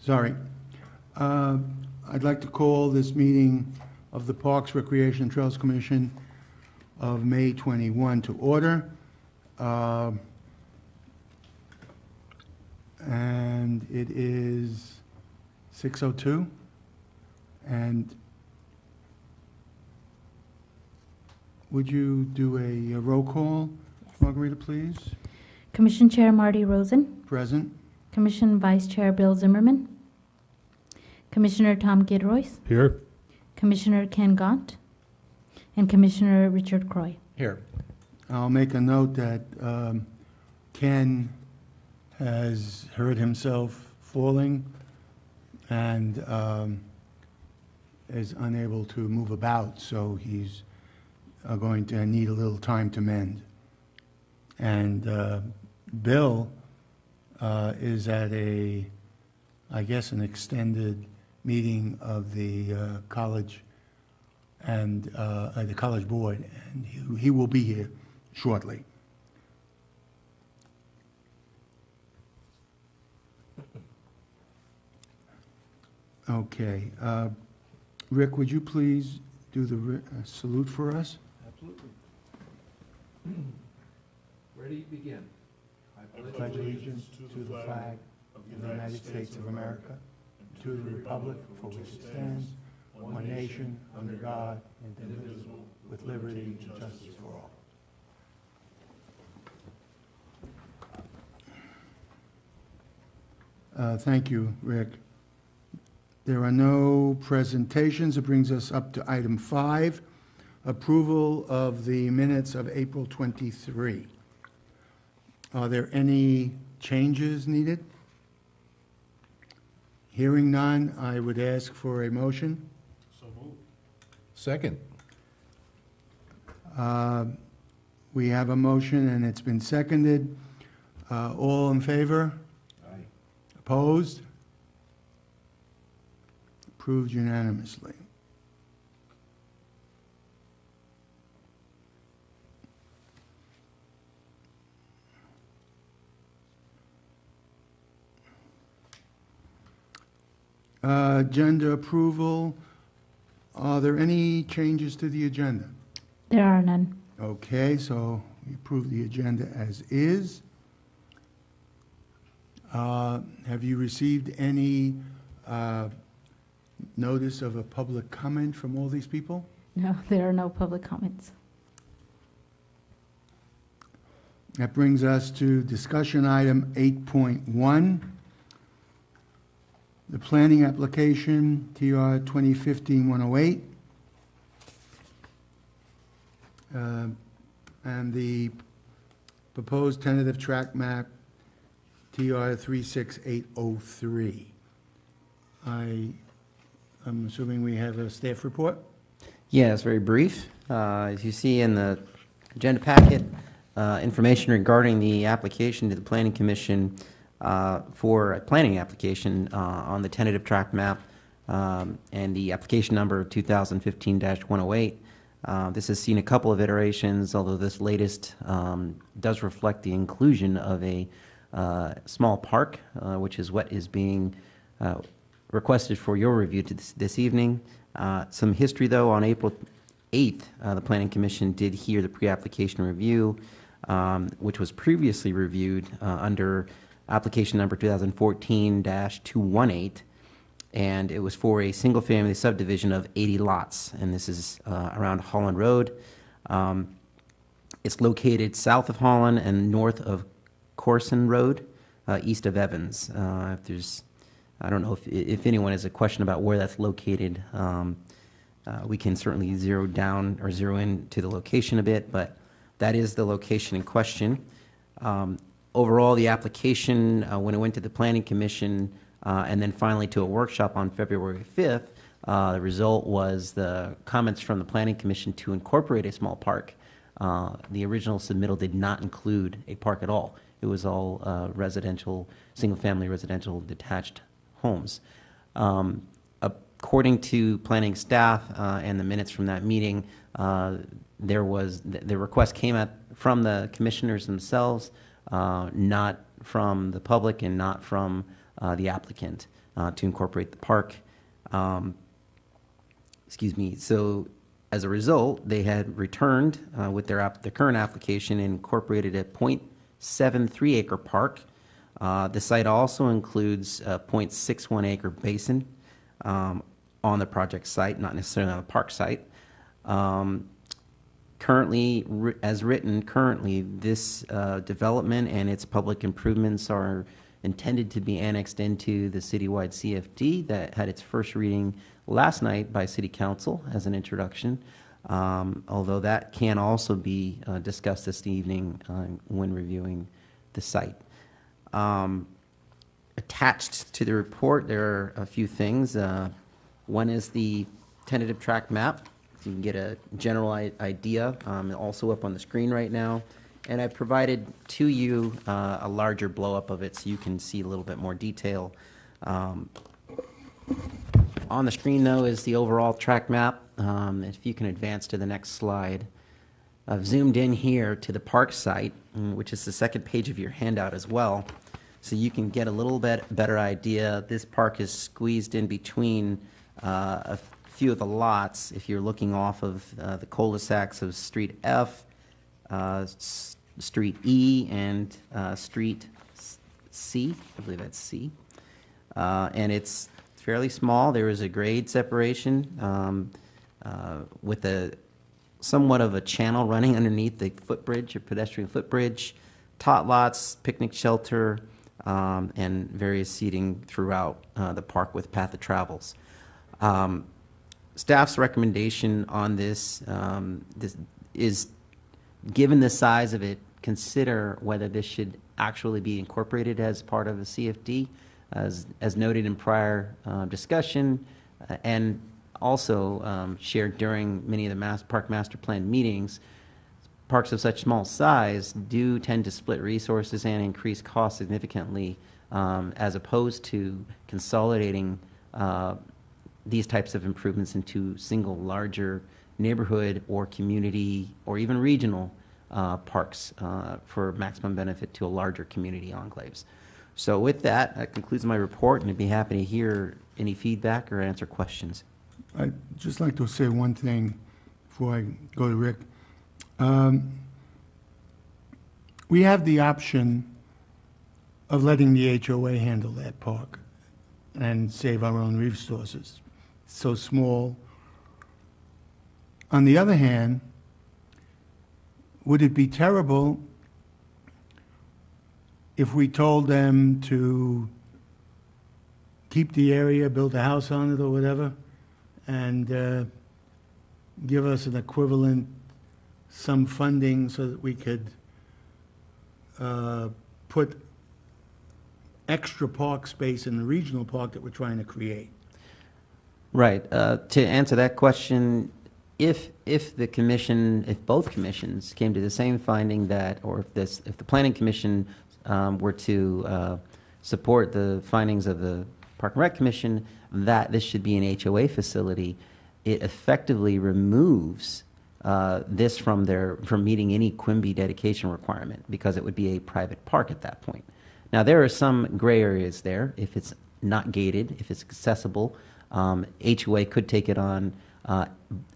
Sorry. I'd like to call this meeting of the Parks, Recreation, and Trails Commission of May 21 to order. And it is 6:02. And would you do a roll call, Margarita, please? Commission Chair Marty Rosen, Present. Commission Vice Chair Bill Zimmerman, Commissioner Tom Gidroys, Here. Commissioner Ken Gaunt, and Commissioner Richard Croy. Here. I'll make a note that Ken has hurt himself falling and is unable to move about, so he's going to need a little time to mend. And Bill is at I guess, an extended meeting of the college and the college board, and he will be here shortly. Okay. Rick, would you please do the salute for us? Absolutely. Ready, begin. I pledge allegiance to the flag of the United States of America, and to the republic for which it stands, one nation, under God, indivisible, with liberty and justice for all. Thank you, Rick. There are no presentations. It brings us up to item 5, approval of the minutes of April 23. Are there any changes needed? Hearing none, I would ask for a motion. So moved. Second. We have a motion and it's been seconded. All in favor? Aye. Opposed? Approved unanimously. Agenda approval. Are there any changes to the agenda? There are none. Okay, so we approve the agenda as is. Have you received any notice of a public comment from all these people? No, there are no public comments. That brings us to discussion item 8.1. The planning application, TR 2015-108. And the proposed tentative track map, TR 36803. I'm assuming we have a staff report? Yeah, it's very brief. As you see in the agenda packet, information regarding the application to the Planning Commission for a planning application on the tentative track map and the application number 2015-108. This has seen a couple of iterations, although this latest does reflect the inclusion of a small park, which is what is being requested for your review this evening. Some history, though. On April 8th, the Planning Commission did hear the pre-application review, which was previously reviewed under application number 2014-218, and it was for a single-family subdivision of 80 lots, and this is around Holland Road. It's located south of Holland and north of Corson Road, east of Evans. I don't know if anyone has a question about where that's located. We can certainly zero in to the location a bit, but that is the location in question. Overall, the application, when it went to the Planning Commission and then finally to a workshop on February 5th, the result was the comments from the Planning Commission to incorporate a small park. The original submittal did not include a park at all. It was all residential, single-family residential detached homes. According to planning staff and the minutes from that meeting, the request came from the commissioners themselves, not from the public and not from the applicant to incorporate the park. Excuse me. So as a result, they had returned with their current application and incorporated a .73 acre park. The site also includes a .61 acre basin on the project site, not necessarily on the park site. Currently, as written, this development and its public improvements are intended to be annexed into the citywide CFD that had its first reading last night by City Council as an introduction, although that can also be discussed this evening when reviewing the site. Attached to the report, there are a few things. One is the tentative tract map. So you can get a general idea, also up on the screen right now. And I provided to you a larger blow-up of it so you can see a little bit more detail. On the screen, though, is the overall tract map. If you can advance to the next slide. I've zoomed in here to the park site, which is the second page of your handout as well. So you can get a little bit better idea. This park is squeezed in between a few of the lots. If you're looking off of the cul-de-sacs of Street F, Street E, and Street C, I believe that's C. And it's fairly small. There is a grade separation with a somewhat of a channel running underneath the footbridge or pedestrian footbridge, tot lots, picnic shelter, and various seating throughout the park with path of travels. Staff's recommendation on this, this is, given the size of it, consider whether this should actually be incorporated as part of a CFD, as noted in prior discussion, and also shared during many of the park master plan meetings. Parks of such small size do tend to split resources and increase costs significantly, as opposed to consolidating these types of improvements into single larger neighborhood or community or even regional parks for maximum benefit to a larger community enclaves. So with that, that concludes my report, and I'd be happy to hear any feedback or answer questions. I'd just like to say one thing before I go to Rick. We have the option of letting the HOA handle that park and save our own resources. It's so small. On the other hand, would it be terrible if we told them to keep the area, build a house on it or whatever, and give us an equivalent, some funding so that we could put extra park space in the regional park that we're trying to create? Right. To answer that question, if the commission, if both commissions came to the same finding that, or if the planning commission were to support the findings of the Park and Rec Commission that this should be an HOA facility, it effectively removes this from meeting any Quimby dedication requirement, because it would be a private park at that point. Now, there are some gray areas there. If it's not gated, if it's accessible, HOA could take it on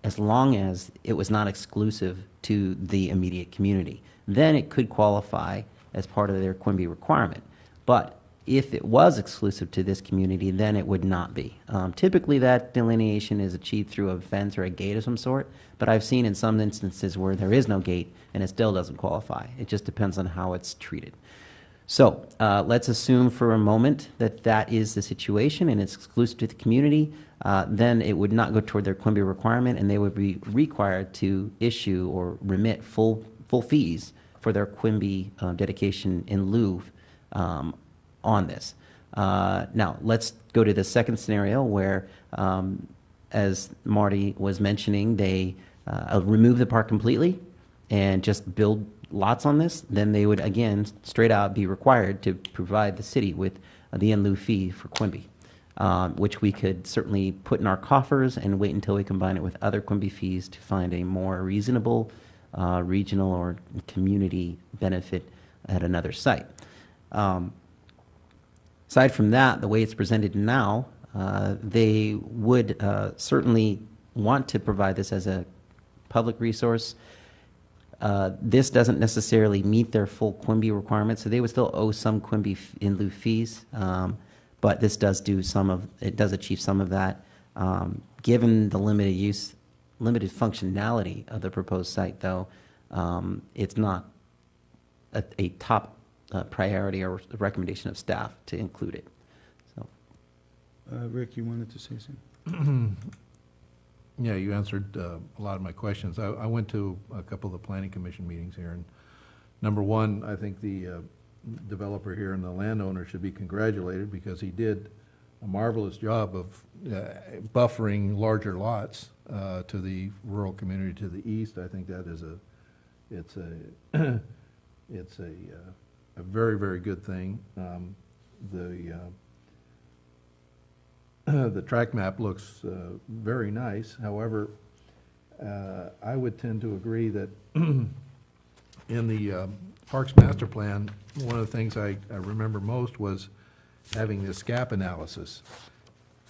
as long as it was not exclusive to the immediate community. Then it could qualify as part of their Quimby requirement. But if it was exclusive to this community, then it would not be. Typically, that delineation is achieved through a fence or a gate of some sort, but I've seen in some instances where there is no gate and it still doesn't qualify. It just depends on how it's treated. So let's assume for a moment that that is the situation and it's exclusive to the community. Then it would not go toward their Quimby requirement, and they would be required to issue or remit full fees for their Quimby dedication in lieu on this. Now, let's go to the second scenario where, as Marty was mentioning, they remove the park completely and just build lots on this. Then they would, again, straight out be required to provide the city with the in lieu fee for Quimby, which we could certainly put in our coffers and wait until we combine it with other Quimby fees to find a more reasonable regional or community benefit at another site. Aside from that, the way it's presented now, they would certainly want to provide this as a public resource. This doesn't necessarily meet their full Quimby requirements, so they would still owe some Quimby in lieu fees. But this does do it does achieve some of that. Given the limited functionality of the proposed site, though, it's not a top priority or recommendation of staff to include it. So, Rick, you wanted to say something? Yeah, you answered a lot of my questions. I went to a couple of the planning commission meetings here, and number one, I think the developer here and the landowner should be congratulated because he did a marvelous job of buffering larger lots to the rural community to the east. I think that is it's a very, very good thing. The track map looks very nice. However, I would tend to agree that in the Parks Master Plan, one of the things I remember most was having this gap analysis.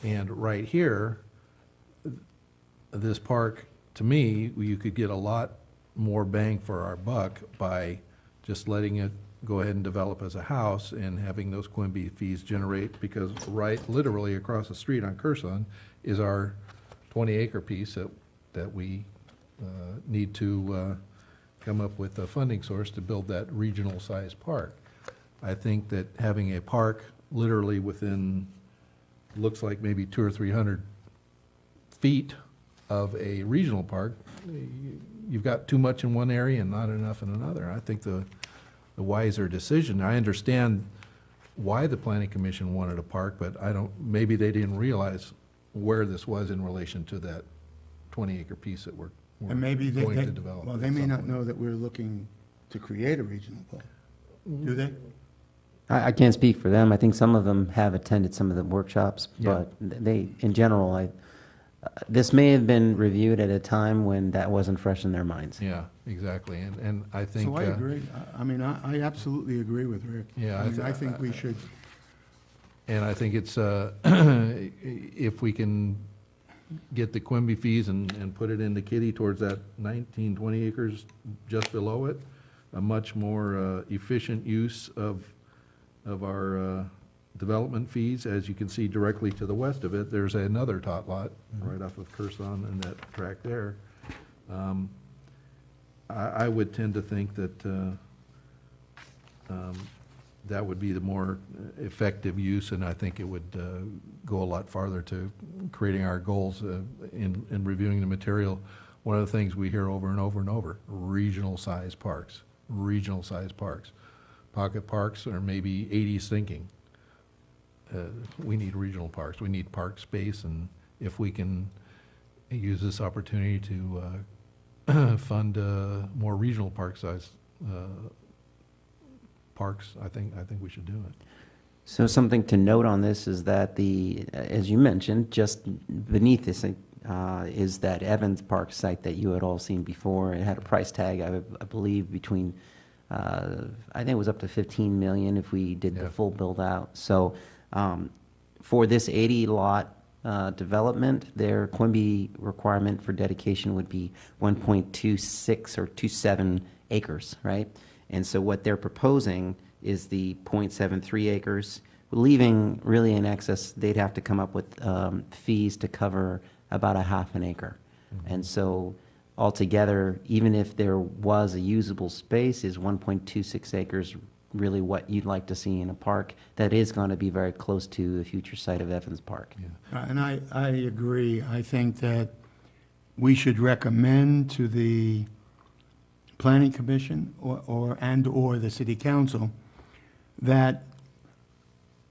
And right here, this park, to me, you could get a lot more bang for our buck by just letting it go ahead and develop as a house and having those Quimby fees generate, because literally across the street on Curson is our 20-acre piece that we need to come up with a funding source to build that regional-sized park. I think that having a park literally within, looks like maybe 200 or 300 feet of a regional park, you've got too much in one area and not enough in another. I think the wiser decision, I understand why the planning commission wanted a park, but maybe they didn't realize where this was in relation to that 20-acre piece that we're And maybe going to develop. well, they may not know that we're looking to create a regional park. Do they? I can't speak for them. I think some of them have attended some of the workshops, Yeah. but they, in general, this may have been reviewed at a time when that wasn't fresh in their minds. Yeah, exactly, and I think. So I agree. I mean, I absolutely agree with Rick. Yeah, I mean, I think we should, And I think it's, if we can get the Quimby fees and put it into Kitty towards that 19, 20 acres just below it, a much more efficient use of our development fees. As you can see directly to the west of it, there's another tot lot right off of Curson and that track there. I would tend to think that that would be the more effective use, and I think it would go a lot farther to creating our goals in reviewing the material. One of the things we hear over and over and over, regional-sized parks, regional-sized parks. Pocket parks are maybe 80s thinking. We need regional parks. We need park space, and if we can use this opportunity to fund more regional park size parks, I think we should do it. So something to note on this is that as you mentioned, just beneath this is that Evans Park site that you had all seen before. It had a price tag, I believe, between, I think it was up to 15 million if we did the full build out. So for this 80 lot development, their Quimby requirement for dedication would be 1.26 or 27 acres, right? And so what they're proposing is the 0.73 acres, leaving really in excess. They'd have to come up with fees to cover about a half an acre. Mm-hmm. And so altogether, even if there was a usable space, is 1.26 acres really what you'd like to see in a park that is going to be very close to the future site of Evans Park? Yeah. and I agree. I think that we should recommend to the Planning Commission or the City Council that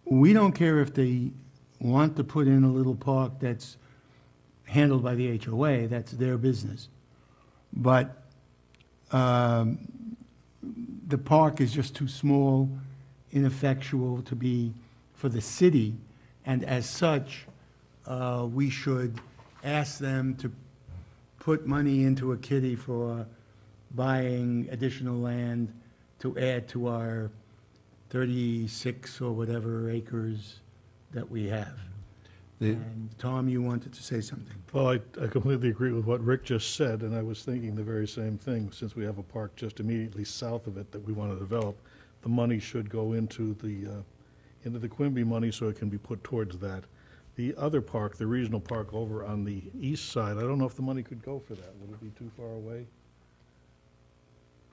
we don't care if they want to put in a little park that's handled by the HOA, that's their business. But the park is just too small, ineffectual to be for the city, and as such, we should ask them to put money into a kitty for buying additional land to add to our 36 or whatever acres that we have. The- And Tom, you wanted to say something? Well, I completely agree with what Rick just said, and I was thinking the very same thing. Since we have a park just immediately south of it that we want to develop, the money should go into the Quimby money so it can be put towards that. The other park, the regional park over on the east side, I don't know if the money could go for that. Would it be too far away?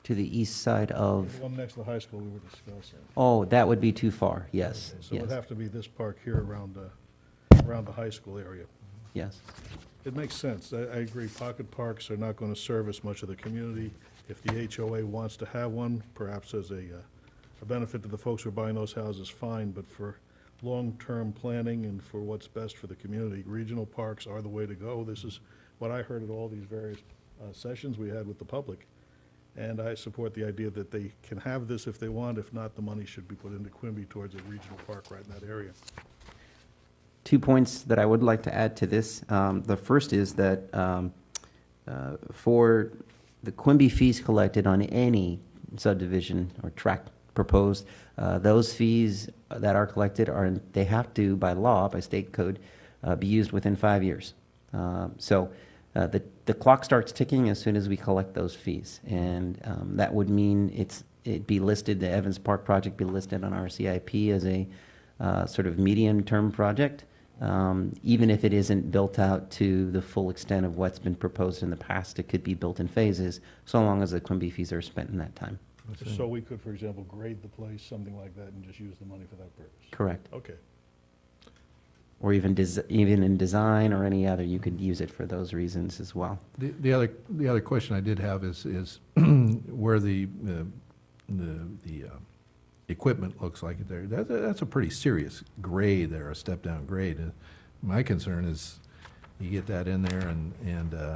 To the east side The of, one next to the high school we were discussing. oh, that would be too far, yes, Okay, So it would yes, have to be this park here around the high school area. yes. It makes sense. I agree. Pocket parks are not going to service much of the community. If the HOA wants to have one, perhaps as a benefit to the folks who are buying those houses, fine. But for long-term planning and for what's best for the community, regional parks are the way to go. This is what I heard at all these various sessions we had with the public. And I support the idea that they can have this if they want. If not, the money should be put into Quimby towards a regional park right in that area. 2 points that I would like to add to this. The first is that for the Quimby fees collected on any subdivision or tract proposed, those fees that are collected they have to, by law, by state code, be used within 5 years. So the clock starts ticking as soon as we collect those fees. And that would mean it'd be listed, the Evans Park project be listed on our CIP as a sort of medium-term project. Even if it isn't built out to the full extent of what's been proposed in the past, it could be built in phases, so long as the Quimby fees are spent in that time. So we could, for example, grade the place, something like that, and just use the money for that purpose. Correct. Okay. Or even in design or any other, you could use it for those reasons as well. The other question I did have is where the equipment looks like there. That's a pretty serious grade there, a step-down grade. My concern is you get that in there and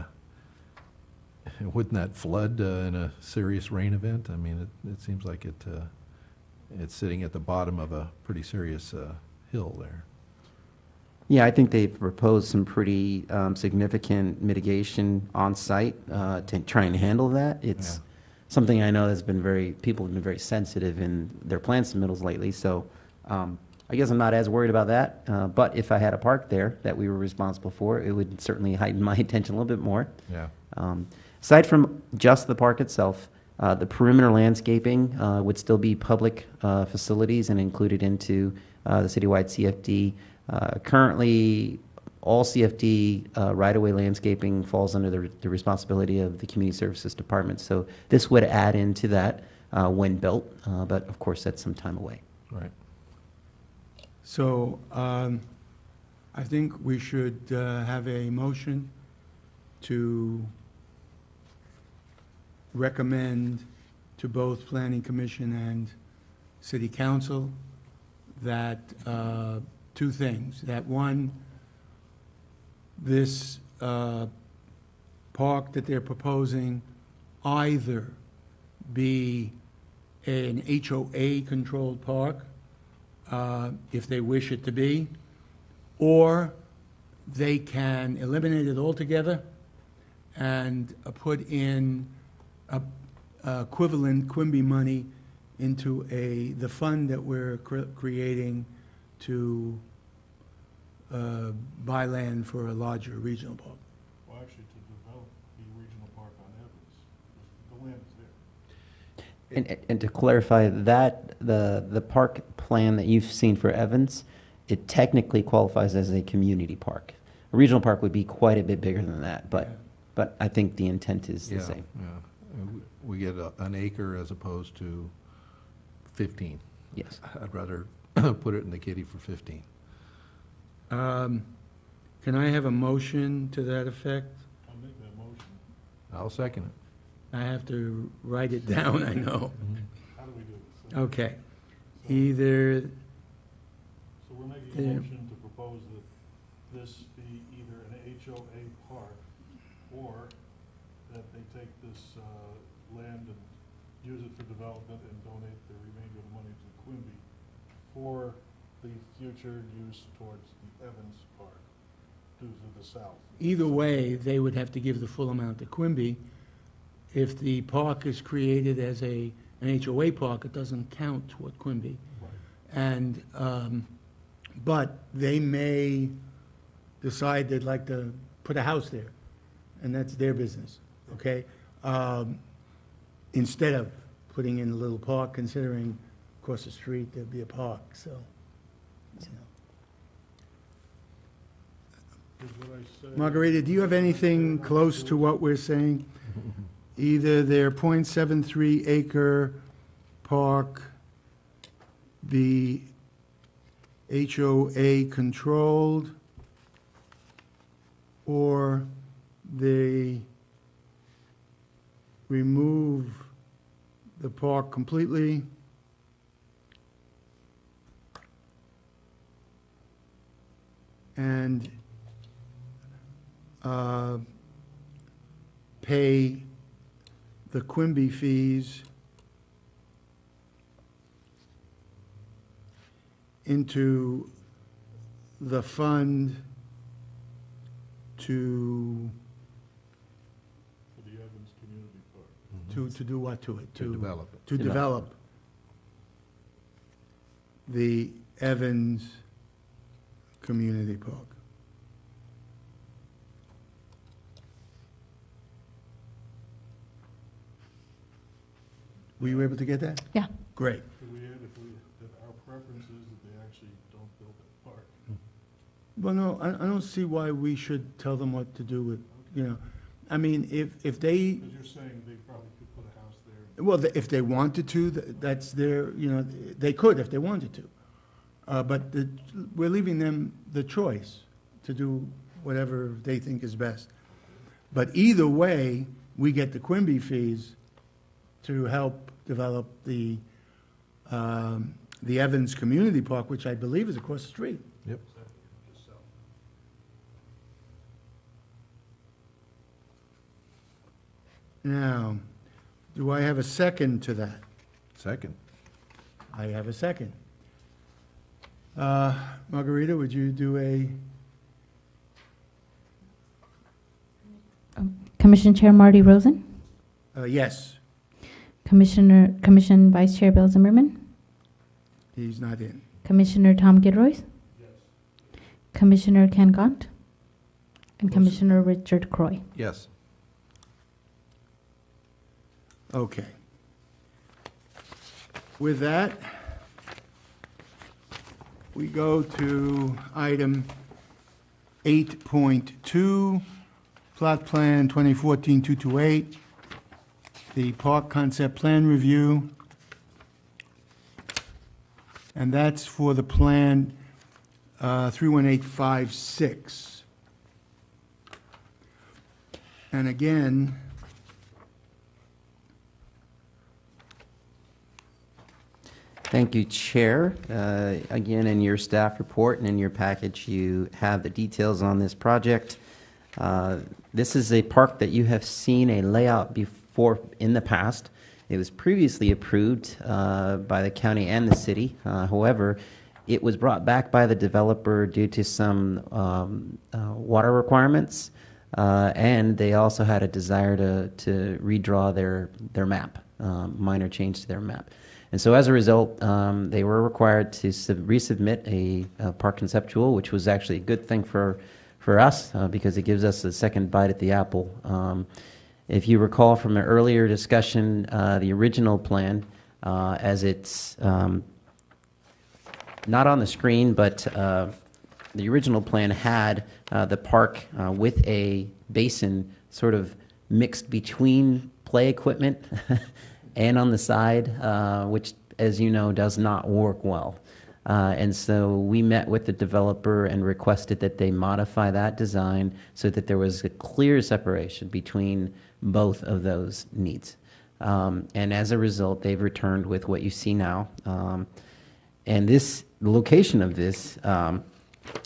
wouldn't that flood in a serious rain event? I mean, it seems like it's sitting at the bottom of a pretty serious hill there. Yeah, I think they've proposed some pretty significant mitigation on site to try and handle that. It's Yeah. something I know people have been very sensitive in their plan submittals lately, so I guess I'm not as worried about that. But if I had a park there that we were responsible for, it would certainly heighten my attention a little bit more. Yeah. Aside from just the park itself, the perimeter landscaping would still be public facilities and included into the citywide CFD. Currently, all CFD right-of-way landscaping falls under the responsibility of the Community Services Department. So this would add into that when built, but of course, that's some time away. Right. So I think we should have a motion to recommend to both Planning Commission and City Council that two things. That one, this park that they're proposing either be an HOA-controlled park, if they wish it to be, or they can eliminate it altogether and put in equivalent Quimby money into the fund that we're creating to buy land for a larger regional park. Well, actually, to develop the regional park on Evans, the land is there. And to clarify that, the park plan that you've seen for Evans, it technically qualifies as a community park. A regional park would be quite a bit bigger than that, but I think the intent is the same. Yeah. We get an acre as opposed to 15. Yes. I'd rather put it in the kitty for 15. Can I have a motion to that effect? I'll make that motion. I'll second it. I have to write it down, I know. How do we do this? Okay. Either, So we're making Yeah. a motion to propose that this be either an HOA park or that they take this land and use it for development and donate the remainder of the money to Quimby for the future use towards the Evans Park due to the south. either way, they would have to give the full amount to Quimby. If the park is created as an HOA park, it doesn't count toward Quimby. And, but they may decide they'd like to put a house there, and that's their business, okay? Instead of putting in a little park, considering across the street there'd be a park, so, you know. Is what I said. Margarita, do you have anything close to what we're saying? Either their .73 acre park be HOA controlled, or they remove the park completely, and pay the Quimby fees into the fund to, For the Evans Community Park. to do what to it? To develop it. To develop the Evans Community Park. Were you able to get that? Yeah. Great. Could we add that our preference is that they actually don't build that park? Well, no, I don't see why we should tell them what to do with, you know, I mean, if they, Because you're saying they probably could put a house there. well, if they wanted to, that's their, you know, they could if they wanted to. But we're leaving them the choice to do whatever they think is best. But either way, we get the Quimby fees to help develop the Evans Community Park, which I believe is across the street. Yep. Now, do I have a second to that? Second. I have a second. Margarita, would you do a, Commission Chair Marty Rosen, yes, Commission Vice Chair Bill Zimmerman, he's not in. Commissioner Tom Gidroy, Commissioner Ken Gant, and Commissioner Richard Croy. Yes. Okay. With that, we go to item 8.2, plot plan 2014-228, the park concept plan review. And that's for the plan 31856. And again, Thank you, Chair. Again, in your staff report and in your package, you have the details on this project. This is a park that you have seen a layout before in the past. It was previously approved by the county and the city. However, it was brought back by the developer due to some water requirements, and they also had a desire to redraw their map, minor change to their map. And so as a result, they were required to resubmit a park conceptual, which was actually a good thing for us because it gives us a second bite at the apple. If you recall from an earlier discussion, the original plan, as it's not on the screen, but the original plan had the park with a basin sort of mixed between play equipment and on the side, which, as you know, does not work well. And so we met with the developer and requested that they modify that design so that there was a clear separation between both of those needs. And as a result, they've returned with what you see now. And the location of this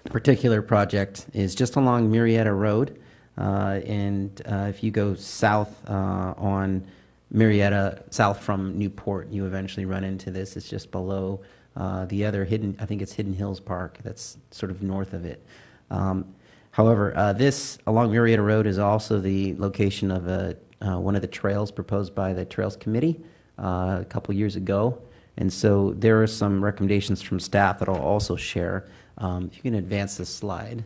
particular project is just along Marietta Road. And if you go south on Marietta, south from Newport, you eventually run into this. It's just below the other I think it's Hidden Hills Park, that's sort of north of it. However, this along Marietta Road is also the location of one of the trails proposed by the Trails Committee a couple years ago. And so there are some recommendations from staff that I'll also share. If you can advance this slide.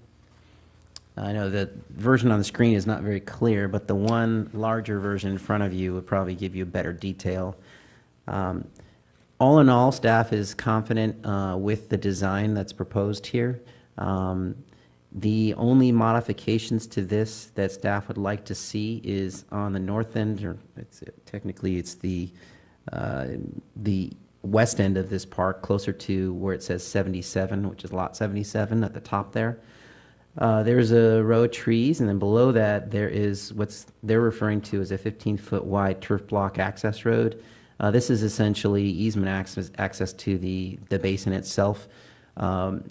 I know the version on the screen is not very clear, but the one larger version in front of you would probably give you better detail. All in all, staff is confident with the design that's proposed here. The only modifications to this that staff would like to see is on the north end, or technically it's the west end of this park, closer to where it says 77, which is lot 77 at the top there. There's a row of trees, and then below that there is what's they're referring to as a 15-foot wide turf block access road. This is essentially easement access to the basin itself.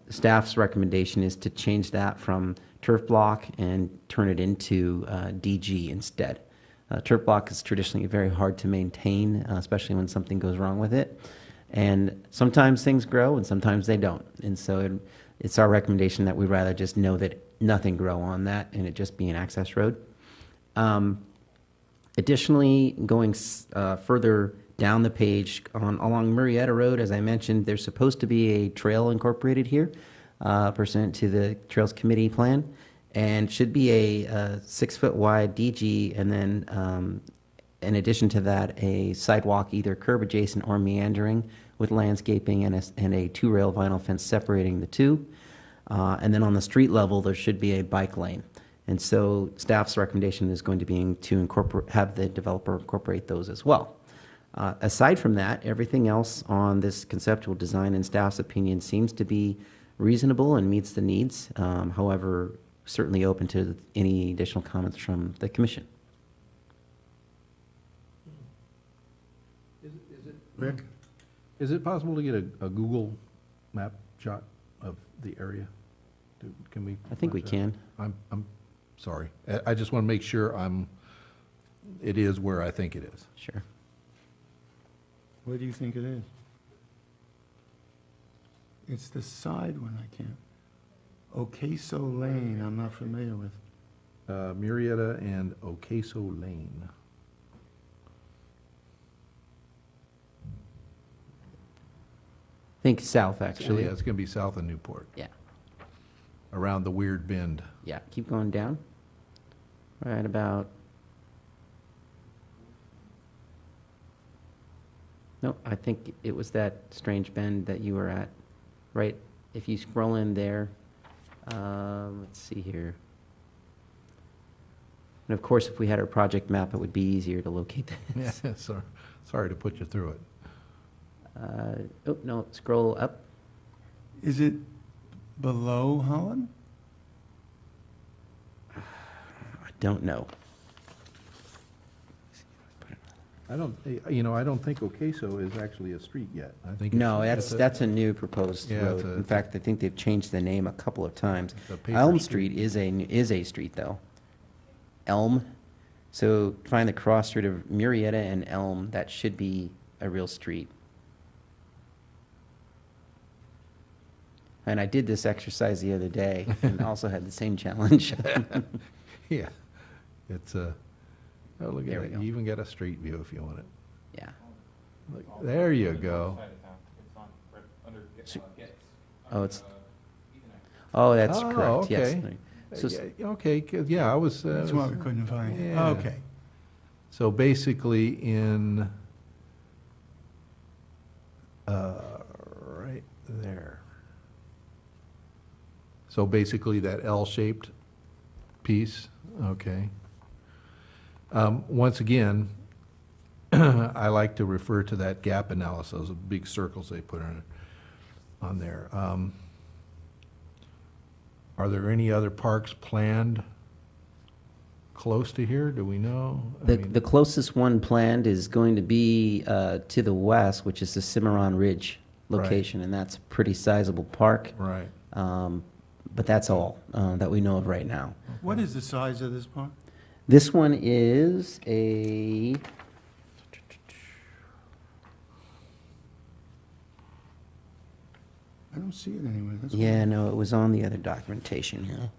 Staff's recommendation is to change that from turf block and turn it into DG instead. Turf block is traditionally very hard to maintain, especially when something goes wrong with it. And sometimes things grow and sometimes they don't. And so it's our recommendation that we'd rather just know that nothing grow on that and it just be an access road. Additionally, going further down the page along Murrieta Road, as I mentioned, there's supposed to be a trail incorporated here pursuant to the Trails Committee plan, and should be a 6-foot wide DG, and then in addition to that, a sidewalk either curb adjacent or meandering with landscaping and a 2-rail vinyl fence separating the two. And then on the street level, there should be a bike lane. And so staff's recommendation is going to be to have the developer incorporate those as well. Aside from that, everything else on this conceptual design in staff's opinion seems to be reasonable and meets the needs. However, certainly open to any additional comments from the commission. Rick? Is it possible to get a Google map shot of the area? Can we? I think we find that? can. I'm sorry. I just want to make sure it is where I think it is. Sure. What do you think it is? It's the side one I can't. Ocaso Lane, I'm not familiar with. Murrieta and Ocaso Lane. Think south, actually. Yeah, it's going to be south of Newport, Yeah. around the weird bend. Yeah, keep going down. Right about. No, I think it was that strange bend that you were at. Right, if you scroll in there, let's see here. And of course, if we had our project map, it would be easier to locate Yeah, this. sorry to put you through it. Oh, no, scroll up. Is it below Holland? I don't know. I don't think Ocaso is actually a street yet. I think No, it's that's a new proposed Yeah, road. it's a- In fact, I think they've changed the name a couple of times. It's a paper Elm street. Street is a street, though. Elm. So find the cross street of Murrieta and Elm, that should be a real street. And I did this exercise the other day and also had the same challenge. Yeah, it's a. Oh, look There at we it. go. You even get a street view if you want it. Yeah. Look, there you go. Oh, oh, that's Oh, correct, yes. okay. So, Yeah, okay, 'cause, yeah, I was. That's why we couldn't find it. Yeah. Okay. So basically in, right there. So basically that L-shaped piece, okay. Once again, I like to refer to that gap analysis, those big circles they put on there. Are there any other parks planned close to here? Do we know? I mean- the closest one planned is going to be to the west, which is the Cimarron Ridge Right. location, and that's a pretty sizable park. Right. But that's all that we know of right now. What is the size of this park? This one is a, I don't see it anywhere. That's yeah, no, it was on the other documentation here.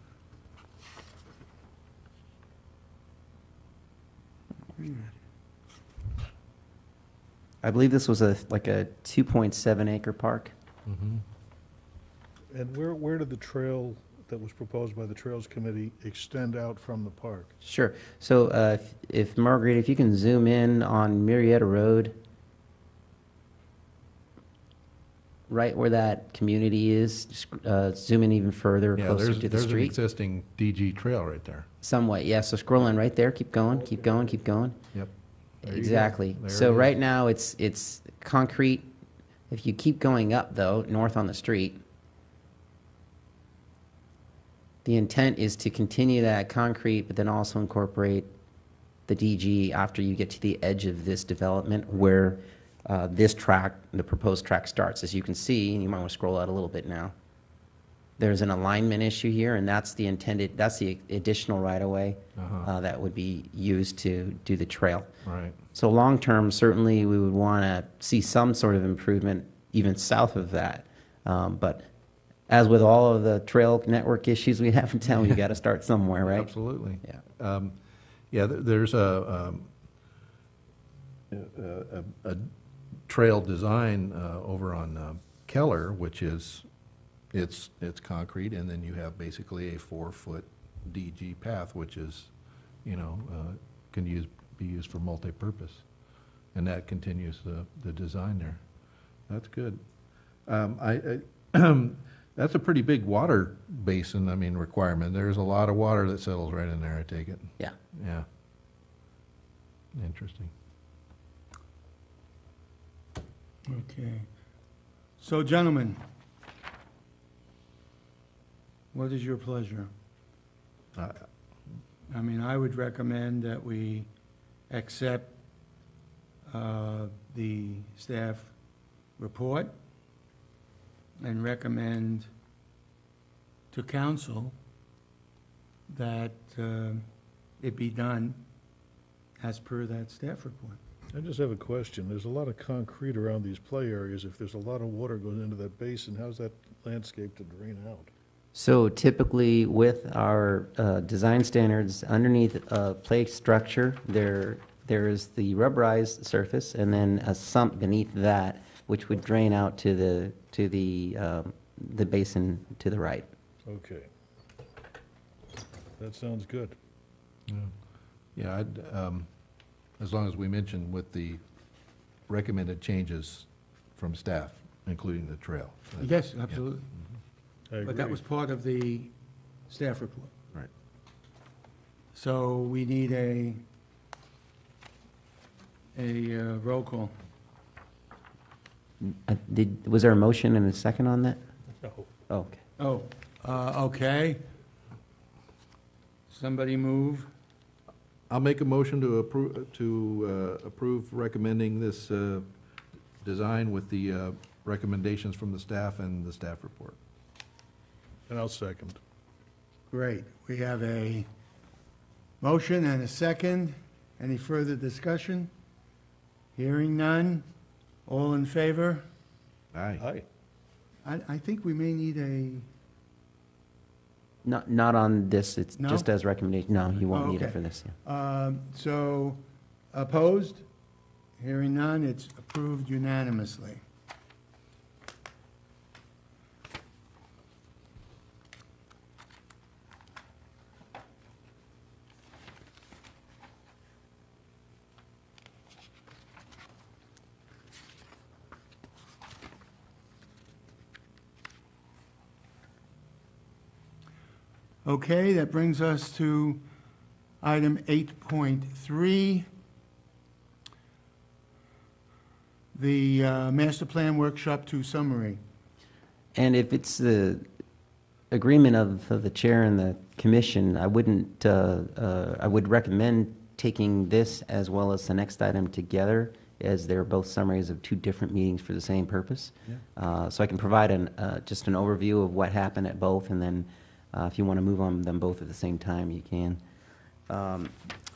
I believe this was like a 2.7 acre park. And where did the trail that was proposed by the Trails Committee extend out from the park? Sure. So if Marguerite, if you can zoom in on Marietta Road, right where that community is, zoom in even further, Yeah, closer to the there's an street. existing DG trail right there. Somewhat, yeah. So scroll in right there. Keep going, keep going, keep going. Yep. There you go. Exactly. There So it right is. now, it's concrete. If you keep going up, though, north on the street, the intent is to continue that concrete, but then also incorporate the DG after you get to the edge of this development where this track, the proposed track starts. As you can see, and you might want to scroll out a little bit now, there's an alignment issue here, and that's the intended, that's the additional right-of-way that would be used to do the trail. Right. So long-term, certainly, we would want to see some sort of improvement even south of that. But as with all of the trail network issues we have in town, you got to start somewhere, right? Absolutely. Yeah. Yeah, there's a trail design over on Keller, which is, it's concrete, and then you have basically a 4-foot DG path, which is, can be used for multi-purpose. And that continues the design there. That's good. That's a pretty big water basin, requirement. There's a lot of water that settles right in there, I take it. Yeah. Yeah. Interesting. Okay. So, gentlemen, what is your pleasure? Uh, I would recommend that we accept the staff report and recommend to council that it be done as per that staff report. I just have a question. There's a lot of concrete around these play areas. If there's a lot of water going into that basin, how's that landscape to drain out? So typically, with our design standards, underneath a play structure, there is the rubberized surface, and then a sump beneath that, which would drain out to the basin to the right. Okay. That sounds good. Yeah, as long as we mention with the recommended changes from staff, including the trail. Yes, absolutely. I agree. But that was part of the staff report. Right. So we need a roll call. Was there a motion and a second on that? No. Oh, okay. Oh, okay. Somebody move. I'll make a motion to approve recommending this design with the recommendations from the staff and the staff report. And I'll second. Great. We have a motion and a second. Any further discussion? Hearing none. All in favor? Aye. Aye. I think we may need a, Not on this, it's No? just as recommendation. No, you won't Oh, need it okay. for this, yeah. so opposed? Hearing none, it's approved unanimously. Okay, that brings us to item 8.3, the Master Plan Workshop 2 summary. And if it's the agreement of the chair and the commission, I wouldn't, I would recommend taking this as well as the next item together, as they're both summaries of two different meetings for the same purpose. So I can provide just an overview of what happened at both, and then if you want to move on them both at the same time, you can.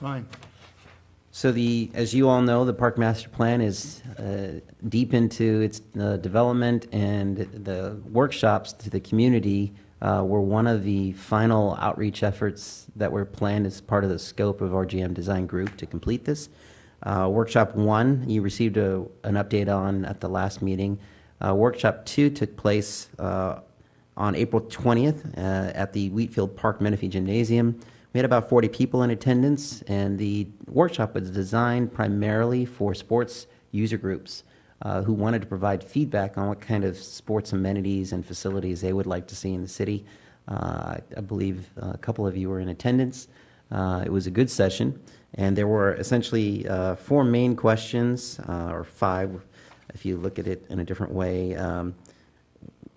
Fine. So as you all know, the Park Master Plan is deep into its development, and the workshops to the community were one of the final outreach efforts that were planned as part of the scope of our GM Design Group to complete this. Workshop 1, you received an update on at the last meeting. Workshop 2 took place on April 20th at the Wheatfield Park Menifee Gymnasium. We had about 40 people in attendance, and the workshop was designed primarily for sports user groups who wanted to provide feedback on what kind of sports amenities and facilities they would like to see in the city. I believe a couple of you were in attendance. It was a good session, and there were essentially 4 main questions, or 5 if you look at it in a different way,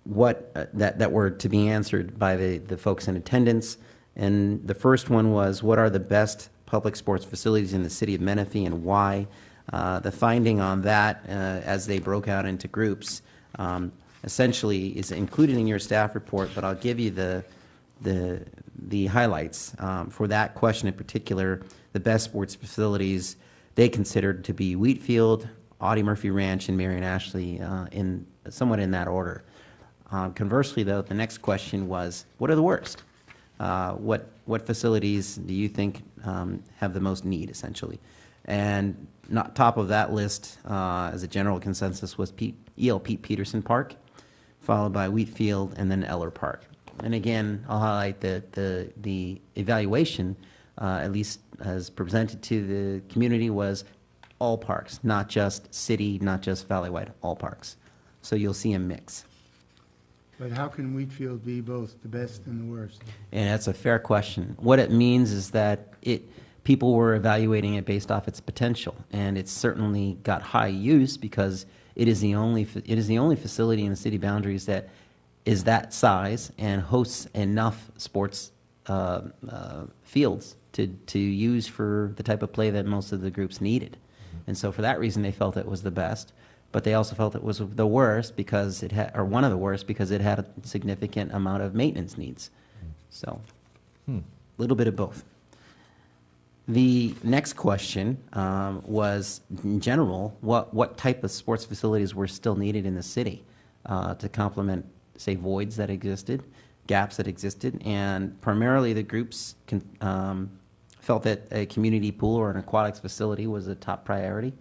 that were to be answered by the folks in attendance. And the first one was, what are the best public sports facilities in the city of Menifee and why? The finding on that, as they broke out into groups, essentially is included in your staff report, but I'll give you the highlights. For that question in particular, the best sports facilities they considered to be Wheatfield, Audie Murphy Ranch, and Marion Ashley, somewhat in that order. Conversely, though, the next question was, what are the worst? What facilities do you think have the most need, essentially? And not top of that list, as a general consensus, was E.L. Pete Peterson Park, followed by Wheatfield, and then Eller Park. And again, I'll highlight the evaluation, at least as presented to the community, was all parks, not just city, not just valley-wide, all parks. So you'll see a mix. But how can Wheatfield be both the best and the worst? And that's a fair question. What it means is that people were evaluating it based off its potential, and it's certainly got high use because it is the only facility in the city boundaries that is that size and hosts enough sports fields to use for the type of play that most of the groups needed. And so for that reason, they felt it was the best. But they also felt it was the worst because it had, or one of the worst, because it had a significant amount of maintenance needs. So, a little bit of both. The next question was, in general, what type of sports facilities were still needed in the city to complement, say, voids that existed, gaps that existed, and primarily the groups felt that a community pool or an aquatics facility was a top priority.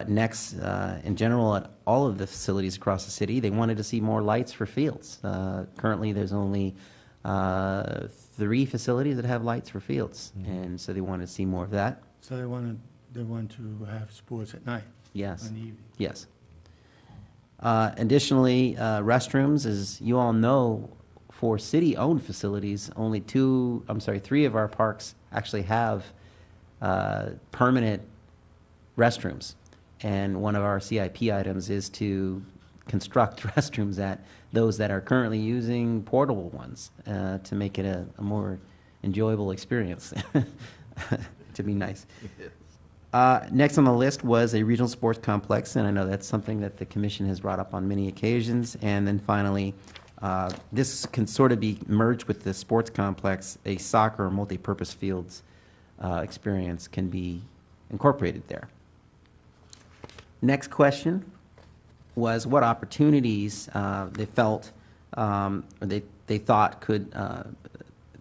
Next, in general, at all of the facilities across the city, they wanted to see more lights for fields. Currently, there's only 3 facilities that have lights for fields, and so they wanted to see more of that. So they want to have sports at night? Yes. In the evening? Yes. Additionally, restrooms, as you all know, for city-owned facilities, 3 of our parks actually have permanent restrooms. And one of our CIP items is to construct restrooms at those that are currently using portable ones to make it a more enjoyable experience, to be nice. Next on the list was a regional sports complex, and I know that's something that the commission has brought up on many occasions. And then finally, this can sort of be merged with the sports complex. A soccer or multi-purpose fields experience can be incorporated there. Next question was what opportunities they felt, or they thought could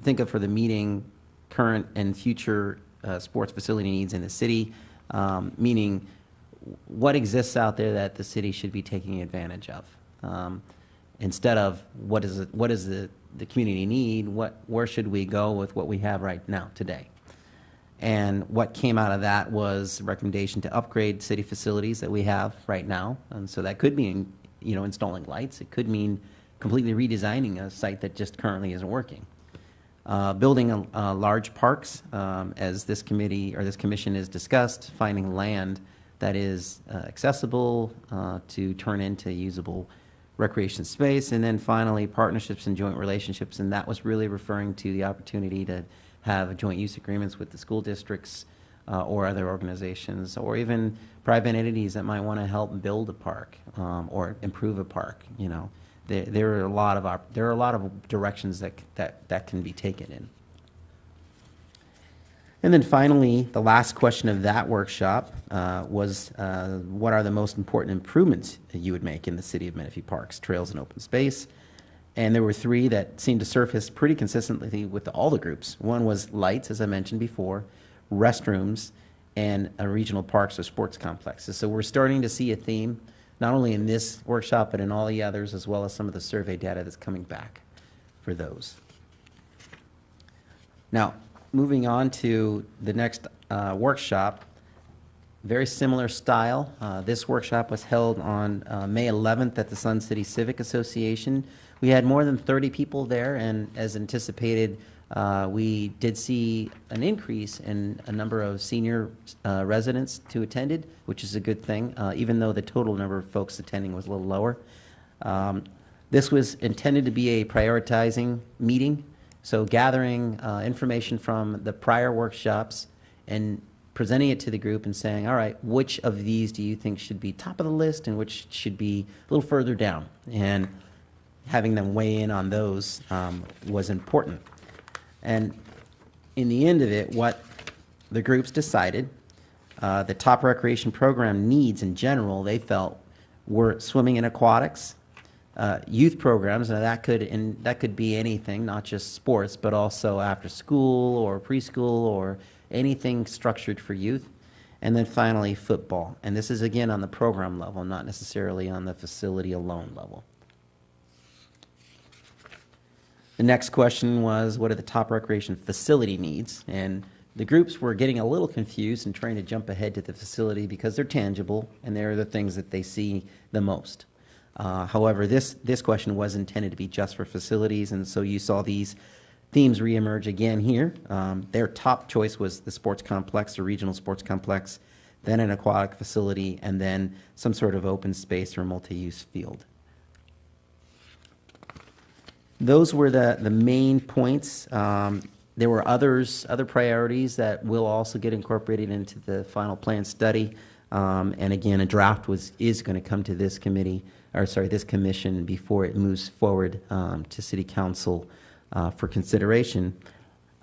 think of for the meeting current and future sports facility needs in the city, meaning what exists out there that the city should be taking advantage of. Instead of what does the community need, where should we go with what we have right now today? And what came out of that was a recommendation to upgrade city facilities that we have right now. And so that could mean, installing lights. It could mean completely redesigning a site that just currently isn't working. Building large parks, as this committee or this commission has discussed, finding land that is accessible to turn into usable recreation space. And then finally, partnerships and joint relationships. And that was really referring to the opportunity to have joint use agreements with the school districts or other organizations, or even private entities that might want to help build a park or improve a park. There are a lot of directions that can be taken in. And then finally, the last question of that workshop was what are the most important improvements that you would make in the city of Menifee parks, trails, and open space? And there were 3 that seemed to surface pretty consistently with all the groups. One was lights, as I mentioned before, restrooms, and regional parks or sports complexes. So we're starting to see a theme, not only in this workshop, but in all the others, as well as some of the survey data that's coming back for those. Now, moving on to the next workshop, very similar style. This workshop was held on May 11th at the Sun City Civic Association. We had more than 30 people there, and as anticipated, we did see an increase in a number of senior residents who attended, which is a good thing, even though the total number of folks attending was a little lower. This was intended to be a prioritizing meeting, so gathering information from the prior workshops and presenting it to the group and saying, all right, which of these do you think should be top of the list and which should be a little further down? And having them weigh in on those was important. And in the end of it, what the groups decided, the top recreation program needs in general, they felt, were swimming and aquatics, youth programs, and that could be anything, not just sports, but also after school or preschool or anything structured for youth. And then finally, football. And this is, again, on the program level, not necessarily on the facility alone level. The next question was, what are the top recreation facility needs? And the groups were getting a little confused and trying to jump ahead to the facility because they're tangible and they're the things that they see the most. However, this question was intended to be just for facilities, and so you saw these themes reemerge again here. Their top choice was the sports complex, the regional sports complex, then an aquatic facility, and then some sort of open space or multi-use field. Those were the main points. There were other priorities that will also get incorporated into the final plan study. And again, a draft is going to come to this this commission before it moves forward to City Council for consideration.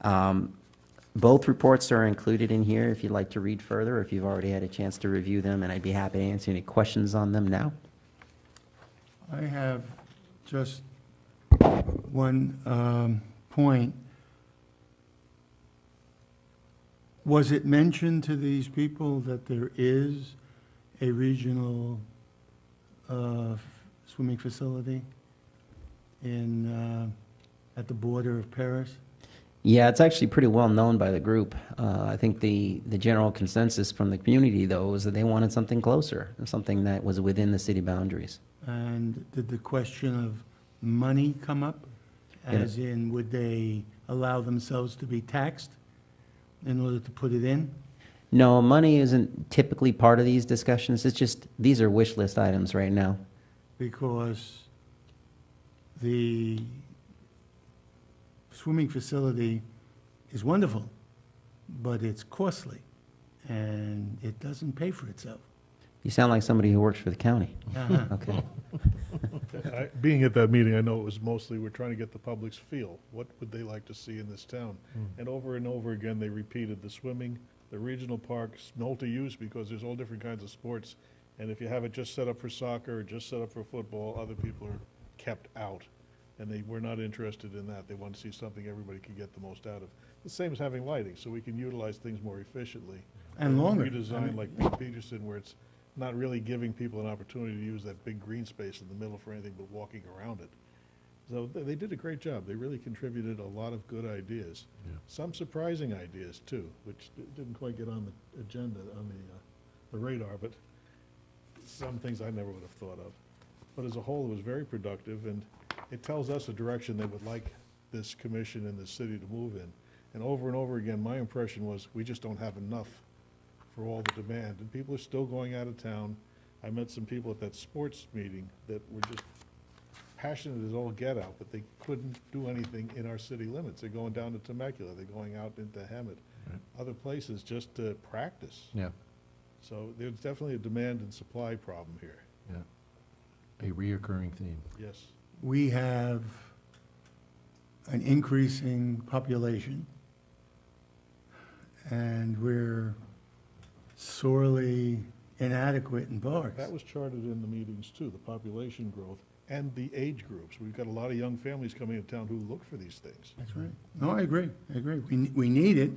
Both reports are included in here if you'd like to read further, or if you've already had a chance to review them, and I'd be happy to answer any questions on them now. I have just one point. Was it mentioned to these people that there is a regional swimming facility at the border of Paris? Yeah, it's actually pretty well known by the group. I think the general consensus from the community, though, was that they wanted something closer, something that was within the city boundaries. And did the question of money come up? As in, would they allow themselves to be taxed in order to put it in? No, money isn't typically part of these discussions. It's just, these are wish list items right now. Because the swimming facility is wonderful, but it's costly, and it doesn't pay for itself. You sound like somebody who works for the county. Uh-huh. Okay. Being at that meeting, I know it was mostly, we're trying to get the public's feel. What would they like to see in this town? And over again, they repeated the swimming, the regional parks, multi-use, because there's all different kinds of sports. And if you have it just set up for soccer or just set up for football, other people are kept out. And they were not interested in that. They want to see something everybody can get the most out of. The same as having lighting, so we can utilize things more efficiently. And longer. Redesign like Pete Peterson, where it's not really giving people an opportunity to use that big green space in the middle for anything but walking around it. So they did a great job. They really contributed a lot of good ideas. Yeah. Some surprising ideas too, which didn't quite get on the agenda, on the radar, but some things I never would have thought of. But as a whole, it was very productive, and it tells us a direction they would like this commission and the city to move in. And over again, my impression was we just don't have enough for all the demand, and people are still going out of town. I met some people at that sports meeting that were just passionate as all get out, but they couldn't do anything in our city limits. They're going down to Temecula, they're going out into Hemet, Right. other places just to practice. Yeah, So there's definitely a demand and supply problem here, yeah. A reoccurring theme. yes. We have an increasing population, and we're sorely inadequate in parks. That was charted in the meetings too, the population growth and the age groups. We've got a lot of young families coming into town who look for these things. That's right. No, I agree. We need it.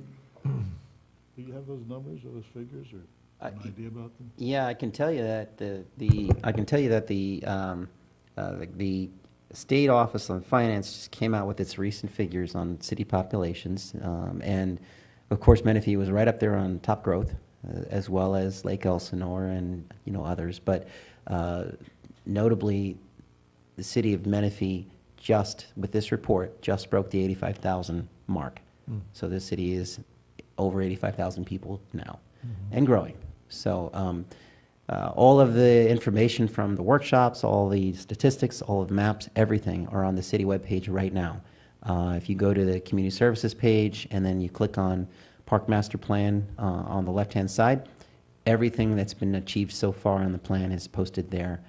Do you have those numbers or those figures, or an idea about them? Yeah, I can tell you that the State Office on Finance just came out with its recent figures on city populations. And of course, Menifee was right up there on top growth, as well as Lake Elsinore and, others. But notably, the city of Menifee with this report, just broke the 85,000 mark. So this city is over 85,000 people now and growing. So all of the information from the workshops, all the statistics, all of the maps, everything are on the city webpage right now. If you go to the community services page and then you click on Park Master Plan on the left-hand side, everything that's been achieved so far on the plan is posted there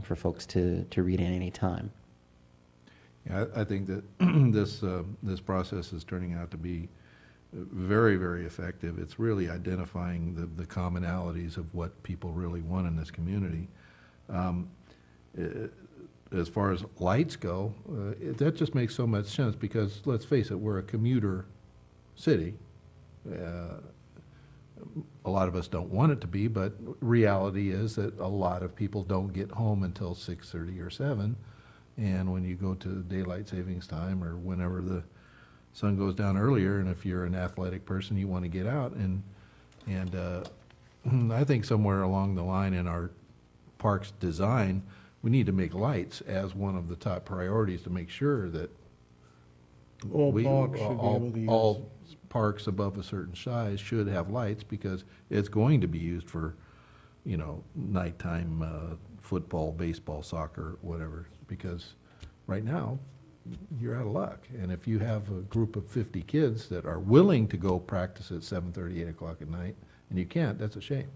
for folks to read at any time. Yeah, I think that this process is turning out to be very, very effective. It's really identifying the commonalities of what people really want in this community. As far as lights go, that just makes so much sense because, let's face it, we're a commuter city. A lot of us don't want it to be, but reality is that a lot of people don't get home until 6:30 or 7. And when you go to daylight savings time or whenever the sun goes down earlier, and if you're an athletic person, you want to get out. And I think somewhere along the line in our parks design, we need to make lights as one of the top priorities to make sure that All parks should be able to use. all parks above a certain size should have lights because it's going to be used for, nighttime football, baseball, soccer, whatever. Because right now, you're out of luck. And if you have a group of 50 kids that are willing to go practice at 7:30, 8 o'clock at night, and you can't, that's a shame.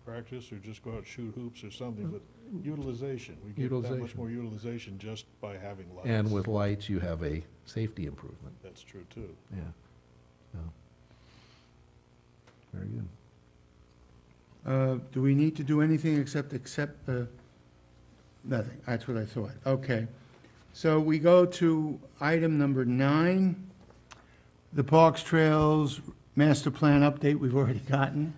Practice or just go out and shoot hoops or something, but utilization. We get that much Utilization. more utilization just by having lights. And with lights, you have a safety improvement. That's true, too. Yeah. So, very good. Do we need to do anything except nothing? That's what I thought. Okay. So we go to item number 9, the Parks Trails Master Plan update we've already gotten.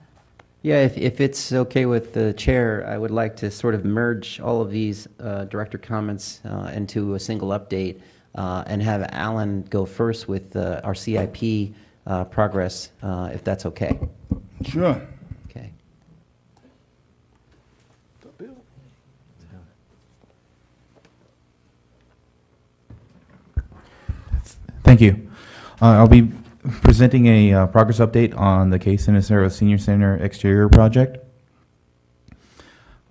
Yeah, if it's okay with the chair, I would like to sort of merge all of these director comments into a single update and have Alan go first with our CIP progress, if that's okay. Sure. Okay. Thank you. I'll be presenting a progress update on the Case Sinicero Senior Center exterior project.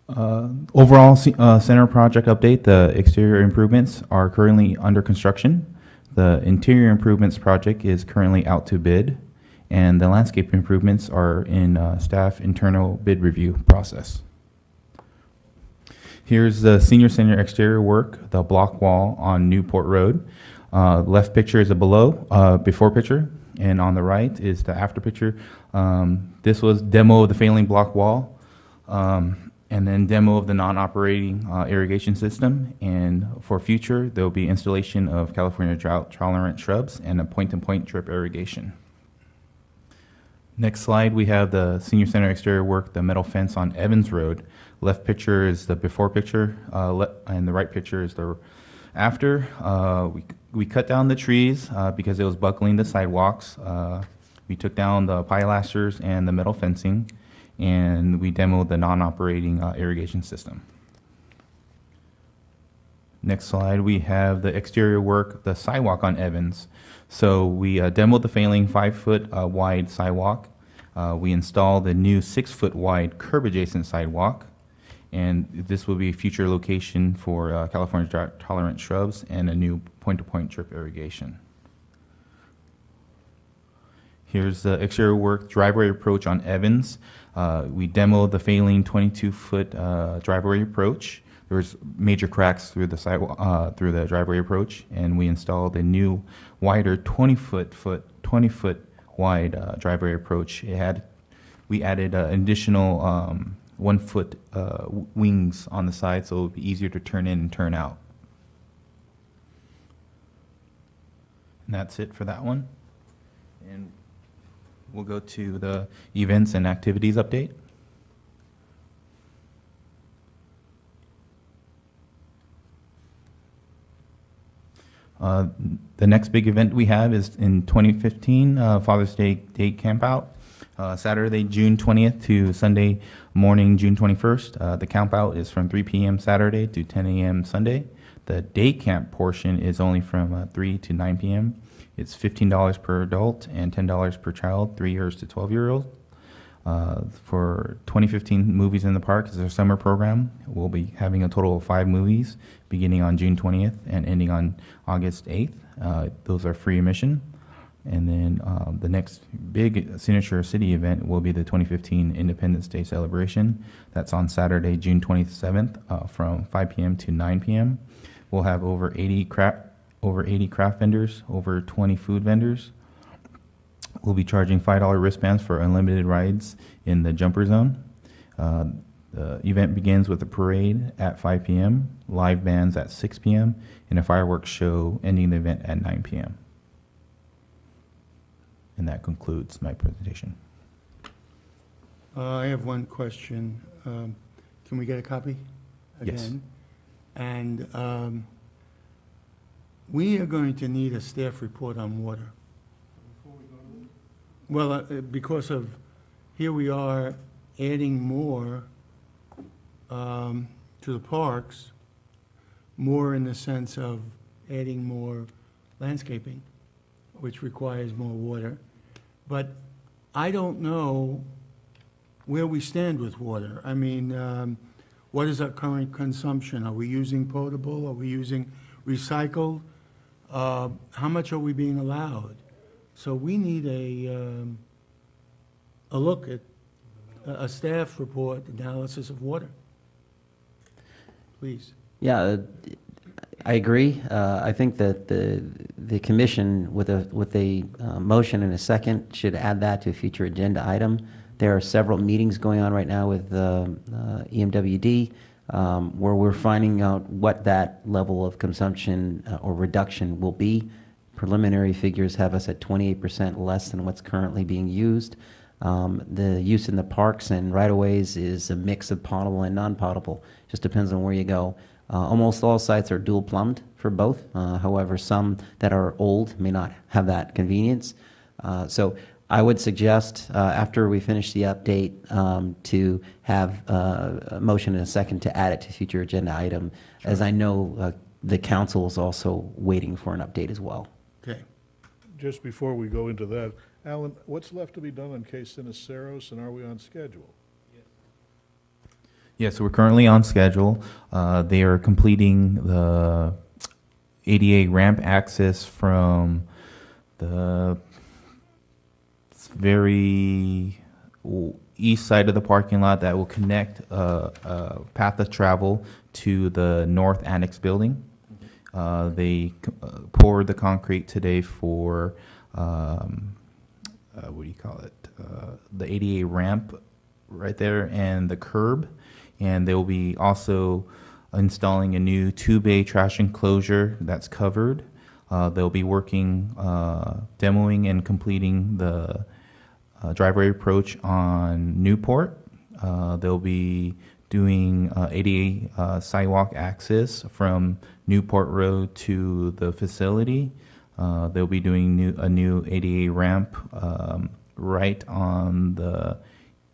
Overall center project update, the exterior improvements are currently under construction. The interior improvements project is currently out to bid, and the landscape improvements are in staff internal bid review process. Here's the senior center exterior work, the block wall on Newport Road. Left picture is a before picture, and on the right is the after picture. This was demo of the failing block wall, and then demo of the non-operating irrigation system. And for future, there will be installation of California drought-tolerant shrubs and a point-to-point drip irrigation. Next slide, we have the senior center exterior work, the metal fence on Evans Road. Left picture is the before picture, and the right picture is the after. We cut down the trees because it was buckling the sidewalks. We took down the pilasters and the metal fencing, and we demoed the non-operating irrigation system. Next slide, we have the exterior work, the sidewalk on Evans. So we demoed the failing 5-foot wide sidewalk. We installed the new 6-foot wide curb adjacent sidewalk. And this will be a future location for California drought-tolerant shrubs and a new point-to-point drip irrigation. Here's the exterior work driveway approach on Evans. We demoed the failing 22-foot driveway approach. There was major cracks through the sidewalk, through the driveway approach, and we installed a new, wider 20-foot wide driveway approach. We added an additional 1-foot wings on the side, so it would be easier to turn in and turn out. And that's it for that one. And We'll go to the events and activities update. The next big event we have is in 2015, Father's Day Camp Out, Saturday, June 20th to Sunday morning, June 21st. The camp out is from 3 p.m. Saturday to 10 a.m. Sunday. The day camp portion is only from 3 to 9 p.m. It's $15 per adult and $10 per child, 3 years to 12-year-old. For 2015 Movies in the Park is our summer program. We'll be having a total of 5 movies beginning on June 20th and ending on August 8th. Those are free admission. And then the next big Signature City event will be the 2015 Independence Day celebration. That's on Saturday, June 27th from 5 p.m. to 9 p.m. We'll have over 80 craft vendors, over 20 food vendors. We'll be charging $5 wristbands for unlimited rides in the jumper zone. The event begins with a parade at 5 p.m., live bands at 6 p.m., and a fireworks show ending the event at 9 p.m. And that concludes my presentation. I have one question. Can we get a copy again? Yes. And we are going to need a staff report on water. Well, because of, here we are adding more to the parks, more in the sense of adding more landscaping, which requires more water. But I don't know where we stand with water. I mean, what is our current consumption? Are we using potable? Are we using recycled? How much are we being allowed? So we need a look at a staff report analysis of water. Please. Yeah, I agree. I think that the commission with a motion and a second should add that to a future agenda item. There are several meetings going on right now with EMWD where we're finding out what that level of consumption or reduction will be. Preliminary figures have us at 28% less than what's currently being used. The use in the parks and right-of-ways is a mix of potable and non-potable. Just depends on where you go. Almost all sites are dual plumbed for both. However, some that are old may not have that convenience. So I would suggest after we finish the update to have a motion and a second to add it to future agenda item, as I know the council is also waiting for an update as well. Okay. Just before we go into that, Alan, what's left to be done on Case Siniceros, and are we on schedule? Yeah, so we're currently on schedule. They are completing the ADA ramp access from the very east side of the parking lot that will connect a path of travel to the north annex building. They poured the concrete today for, what do you call it? The ADA ramp right there and the curb. And they will be also installing a new 2-bay trash enclosure that's covered. They'll be working, demoing and completing the driveway approach on Newport. They'll be doing ADA sidewalk access from Newport Road to the facility. They'll be doing a new ADA ramp right on the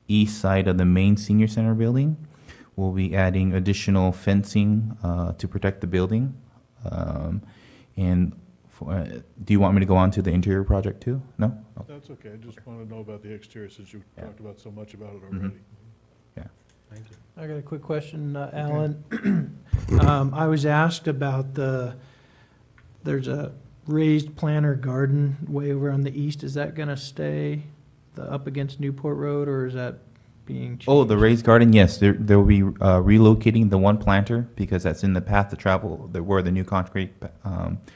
east side of the main senior center building. We'll be adding additional fencing to protect the building. Do you want me to go on to the interior project too? No? Oh. That's okay, I just want to know about the exterior since you talked about so much about it already. Yeah. Thank you. I got a quick question, Alan. I was asked about there's a raised planter garden way over on the east. Is that going to stay up against Newport Road, or is that being changed? Oh, the raised garden, yes. They'll be relocating the one planter because that's in the path to travel where the new concrete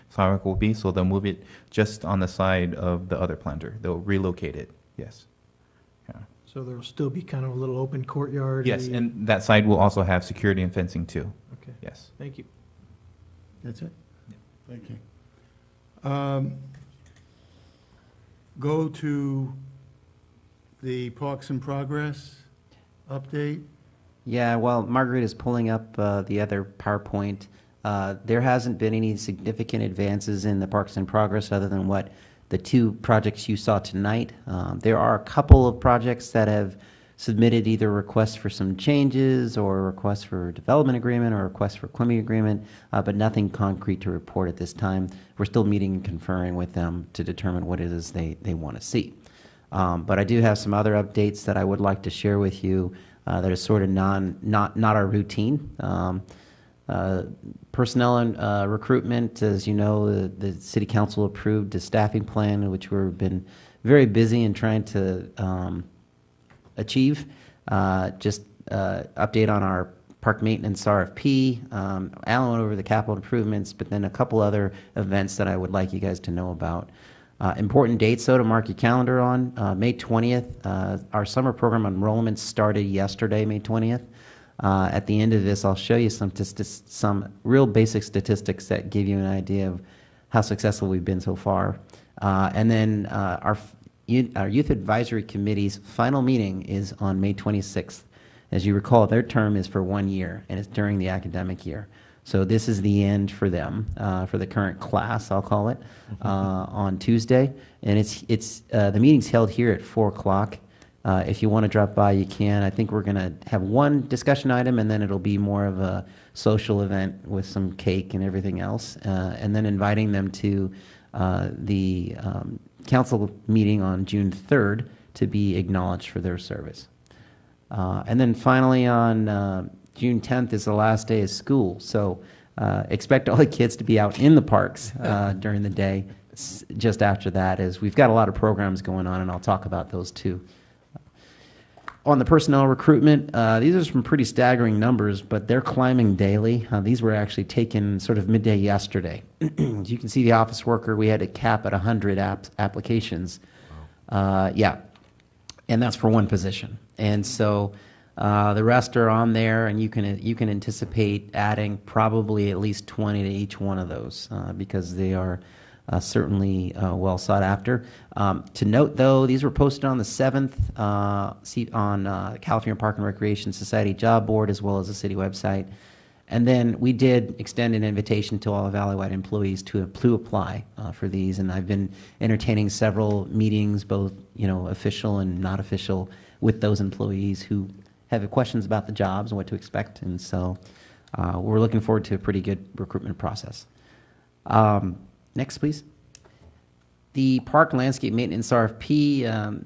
sidewalk will be. So they'll move it just on the side of the other planter. They'll relocate it, yes. Yeah. So there will still be kind of a little open courtyard? Yes, and that side will also have security and fencing too. Okay, Yes. thank you. That's it? Thank you. Go to the Parks and Progress update? Yeah, while Margaret is pulling up the other PowerPoint, there hasn't been any significant advances in the Parks and Progress other than what the two projects you saw tonight. There are a couple of projects that have submitted either requests for some changes or requests for development agreement or requests for equipment agreement, but nothing concrete to report at this time. We're still meeting and conferring with them to determine what it is they want to see. But I do have some other updates that I would like to share with you that are sort of not our routine. Personnel and recruitment, as you know, the City Council approved a staffing plan, which we've been very busy in trying to achieve. Just update on our park maintenance RFP. Alan went over the capital improvements, but then a couple other events that I would like you guys to know about. Important dates, though, to mark your calendar on. May 20th, our summer program enrollment started yesterday, May 20th. At the end of this, I'll show you some real basic statistics that give you an idea of how successful we've been so far. And then our Youth Advisory Committee's final meeting is on May 26th. As you recall, their term is for 1 year, and it's during the academic year. So this is the end for them, for the current class, I'll call it, on Tuesday. And it's the meeting's held here at 4 o'clock. If you want to drop by, you can. I think we're going to have one discussion item, and then it'll be more of a social event with some cake and everything else, and then inviting them to the council meeting on June 3rd to be acknowledged for their service. And then finally on June 10th is the last day of school, so expect all the kids to be out in the parks during the day. Just after that, as we've got a lot of programs going on, and I'll talk about those too. On the personnel recruitment, these are some pretty staggering numbers, but they're climbing daily. These were actually taken sort of midday yesterday. As you can see, the office worker, we had to cap at 100 applications. Yeah, and that's for one position. And so the rest are on there, and you can anticipate adding probably at least 20 to each one of those because they are certainly well sought after. To note, though, these were posted on the 7th on California Park and Recreation Society job board as well as the city website. And then we did extend an invitation to all Valley-wide employees to apply for these. And I've been entertaining several meetings, both official and not official, with those employees who have questions about the jobs and what to expect. And so we're looking forward to a pretty good recruitment process. Next, please. The park landscape maintenance RFP,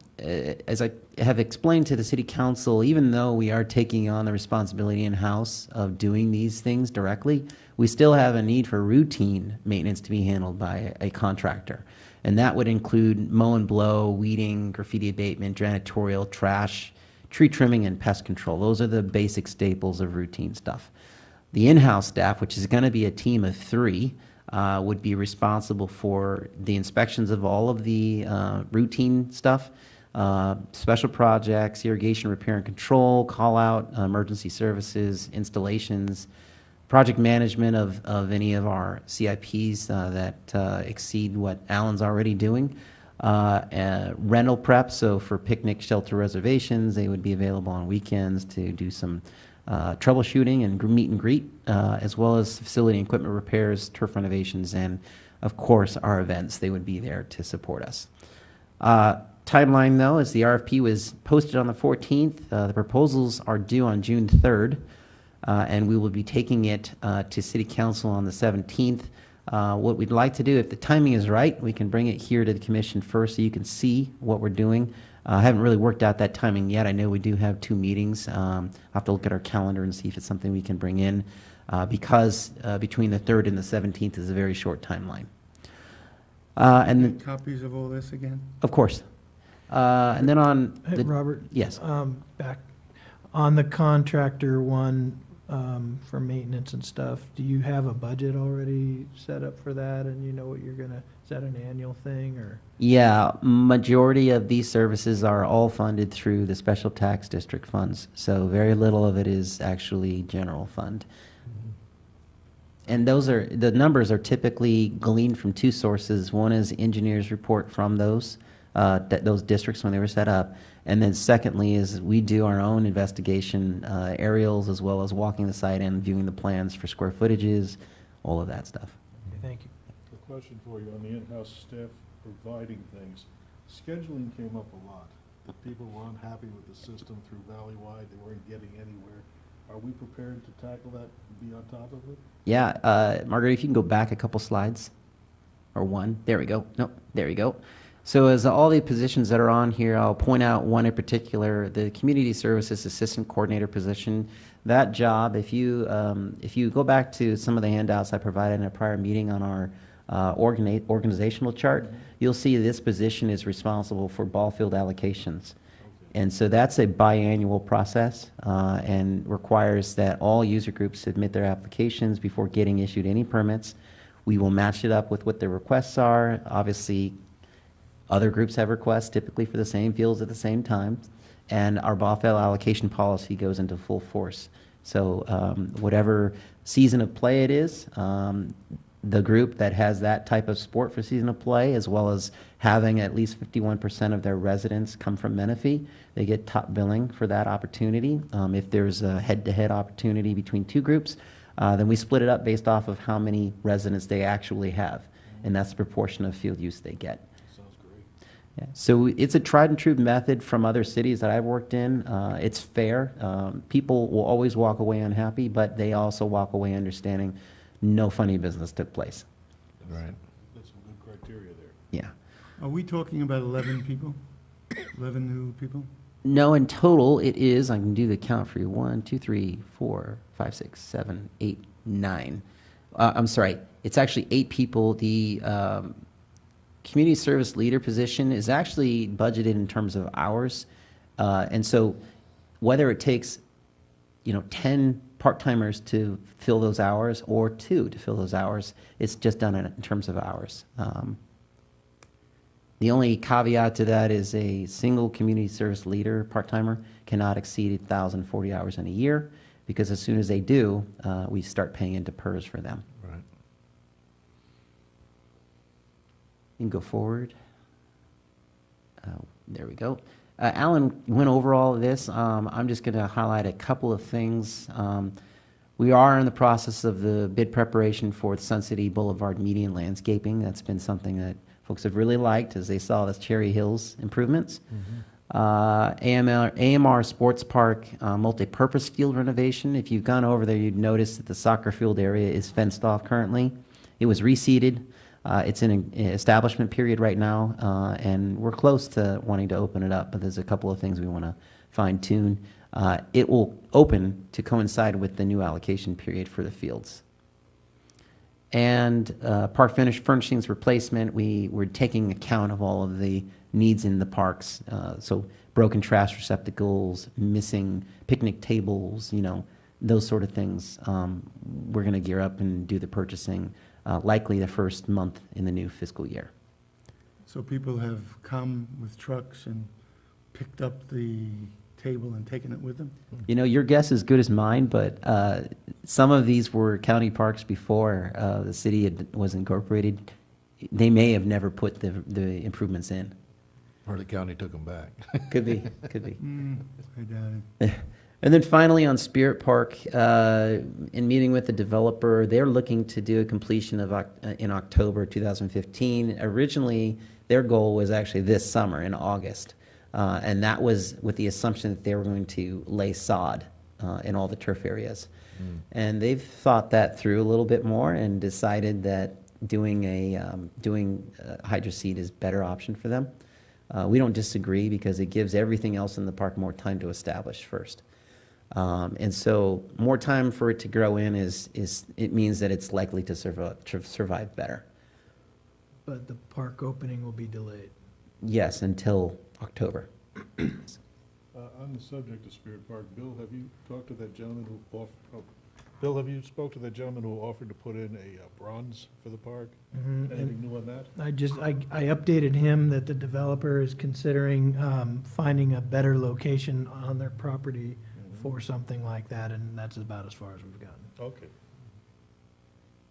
as I have explained to the City Council, even though we are taking on the responsibility in-house of doing these things directly, we still have a need for routine maintenance to be handled by a contractor. And that would include mow and blow, weeding, graffiti abatement, janitorial, trash, tree trimming, and pest control. Those are the basic staples of routine stuff. The in-house staff, which is going to be a team of 3, would be responsible for the inspections of all of the routine stuff, special projects, irrigation repair and control, call-out, emergency services, installations, project management of any of our CIPs that exceed what Alan's already doing, rental prep, so for picnic shelter reservations, they would be available on weekends to do some troubleshooting and meet and greet, as well as facility and equipment repairs, turf renovations, and of course our events. They would be there to support us. Timeline, though, is the RFP was posted on the 14th. The proposals are due on June 3rd, and we will be taking it to City Council on the 17th. What we'd like to do, if the timing is right, we can bring it here to the Commission first so you can see what we're doing. I haven't really worked out that timing yet. I know we do have 2 meetings. I'll have to look at our calendar and see if it's something we can bring in because between the 3rd and the 17th is a very short timeline. And Copies of all this again? of course. And then on Hey, the, Robert, yes, back on the contractor one for maintenance and stuff, do you have a budget already set up for that and you know what you're gonna, is that an annual thing or? yeah, majority of these services are all funded through the special tax district funds, so very little of it is actually general fund. And the numbers are typically gleaned from 2 sources. One is engineers report from those those districts when they were set up. And then secondly is we do our own investigation, aerials, as well as walking the site and viewing the plans for square footages, all of that stuff. Okay, thank you. A question for you on the in-house staff providing things. Scheduling came up a lot. People were unhappy with the system through Valleywide. They weren't getting anywhere. Are we prepared to tackle that and be on top of it? Yeah, Margaret, if you can go back a couple slides, or one. There we go. Nope, there you go. So as all the positions that are on here, I'll point out one in particular, the Community Services Assistant Coordinator position. That job, if you go back to some of the handouts I provided in a prior meeting on our organizational chart, you'll see this position is responsible for ball field allocations. And so that's a biannual process and requires that all user groups submit their applications before getting issued any permits. We will match it up with what their requests are. Obviously, other groups have requests typically for the same fields at the same time. And our ball field allocation policy goes into full force. So whatever season of play it is, the group that has that type of sport for season of play, as well as having at least 51% of their residents come from Menifee, they get top billing for that opportunity. If there's a head-to-head opportunity between two groups, then we split it up based off of how many residents they actually have, and that's the proportion of field use they get. Sounds great. Yeah. So it's a tried and true method from other cities that I've worked in. It's fair. People will always walk away unhappy, but they also walk away understanding no funny business took place. Right. That's some good criteria there. Yeah. Are we talking about 11 people? 11 new people? No, in total, it is, I can do the count for you, 1, 2, 3, 4, 5, 6, 7, 8, 9. I'm sorry, it's actually 8 people. The community service leader position is actually budgeted in terms of hours. And so whether it takes, 10 part-timers to fill those hours or 2 to fill those hours, it's just done in terms of hours. The only caveat to that is a single community service leader, part-timer, cannot exceed 1,040 hours in a year, because as soon as they do, we start paying into PERS for them. Right. You can go forward. There we go. Alan went over all of this. I'm just going to highlight a couple of things. We are in the process of the bid preparation for the Sun City Boulevard median landscaping. That's been something that folks have really liked as they saw the Cherry Hills improvements. AMR Sports Park multi-purpose field renovation. If you've gone over there, you'd notice that the soccer field area is fenced off currently. It was reseeded. It's in an establishment period right now, and we're close to wanting to open it up, but there's a couple of things we want to fine-tune. It will open to coincide with the new allocation period for the fields. And park furnishings replacement, we're taking account of all of the needs in the parks. So broken trash receptacles, missing picnic tables, those sort of things. We're going to gear up and do the purchasing likely the first month in the new fiscal year. So people have come with trucks and picked up the table and taken it with them? Your guess is good as mine, but some of these were county parks before the city was incorporated. They may have never put the improvements in. Or the county took them back. Could be. I doubt it. And then finally on Spirit Park, in meeting with the developer, they're looking to do a completion in October 2015. Originally, their goal was actually this summer in August. And that was with the assumption that they were going to lay sod in all the turf areas. And they've thought that through a little bit more and decided that doing hydro seed is a better option for them. We don't disagree because it gives everything else in the park more time to establish first. And so more time for it to grow in it means that it's likely to survive better. But the park opening will be delayed. Yes, until October. On the subject of Spirit Park, Bill, have you talked to that gentleman who Bill, have you spoke to that gentleman who offered to put in a bronze for the park? Anything new on that? I updated him that the developer is considering finding a better location on their property for something like that, and that's about as far as we've gotten. Okay.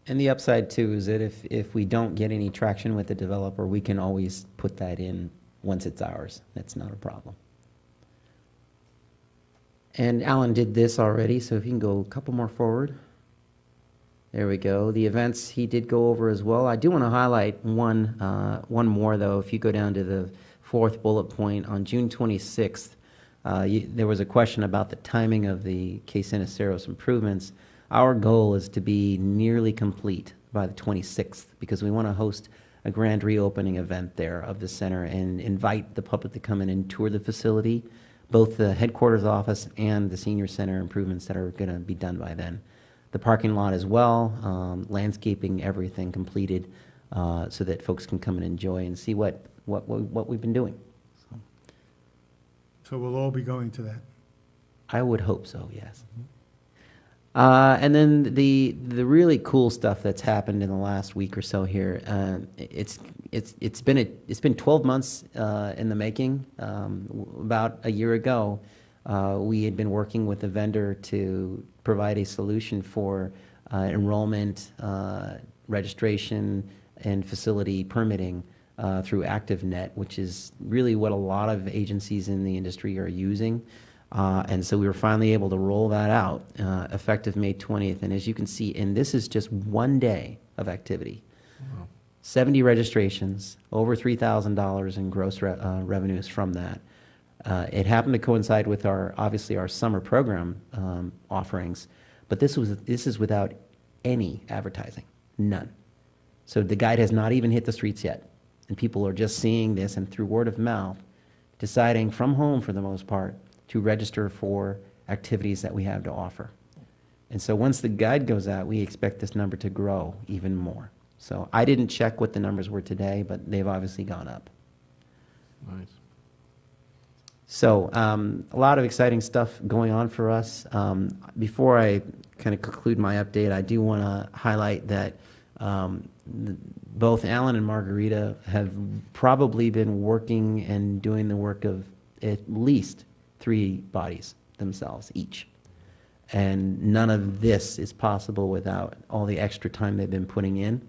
And the upside too is that if we don't get any traction with the developer, we can always put that in once it's ours. That's not a problem. And Alan did this already, so if you can go a couple more forward. There we go. The events he did go over as well. I do want to highlight one more, though. If you go down to the fourth bullet point, on June 26th, there was a question about the timing of the Case Iniceros improvements. Our goal is to be nearly complete by the 26th, because we want to host a grand reopening event there of the center and invite the public to come in and tour the facility, both the headquarters office and the senior center improvements that are going to be done by then. The parking lot as well, landscaping, everything completed, so that folks can come and enjoy and see what we've been doing. So we'll all be going to that. I would hope so, yes. And then the really cool stuff that's happened in the last week or so here. It's been 12 months in the making. About a year ago, we had been working with a vendor to provide a solution for enrollment, registration, and facility permitting through ActiveNet, which is really what a lot of agencies in the industry are using. And so we were finally able to roll that out effective May 20th. And as you can see, and this is just one day of activity. Wow. 70 registrations, over $3,000 in gross revenues from that. It happened to coincide with obviously our summer program offerings, but this is without any advertising, none. So the guide has not even hit the streets yet, and people are just seeing this and through word of mouth, deciding from home for the most part to register for activities that we have to offer. And so once the guide goes out, we expect this number to grow even more. So I didn't check what the numbers were today, but they've obviously gone up. Nice. So a lot of exciting stuff going on for us. Before I kind of conclude my update, I do want to highlight that both Alan and Margarita have probably been working and doing the work of at least 3 bodies themselves each. And none of this is possible without all the extra time they've been putting in.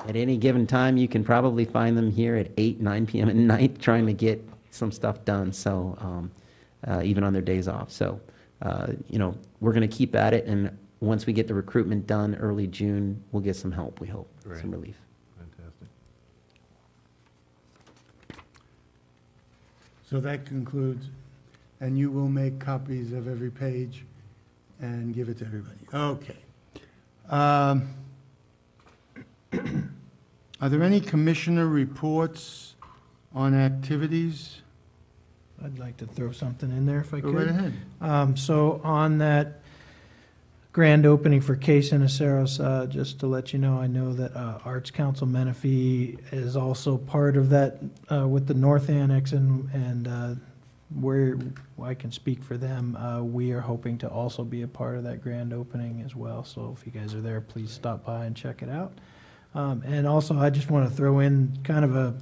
At any given time, you can probably find them here at 8, 9 p.m. at night trying to get some stuff done, so even on their days off. So, we're going to keep at it, and once we get the recruitment done early June, we'll get some help, we hope, Great. some relief. Fantastic. So that concludes, and you will make copies of every page and give it to everybody. Okay. Are there any commissioner reports on activities? I'd like to throw something in there if I Go could. right ahead. So on that grand opening for Case Iniceros, just to let you know, I know that Arts Council Menifee is also part of that with the North Annex, and where I can speak for them, we are hoping to also be a part of that grand opening as well. So if you guys are there, please stop by and check it out. And also, I just want to throw in kind of a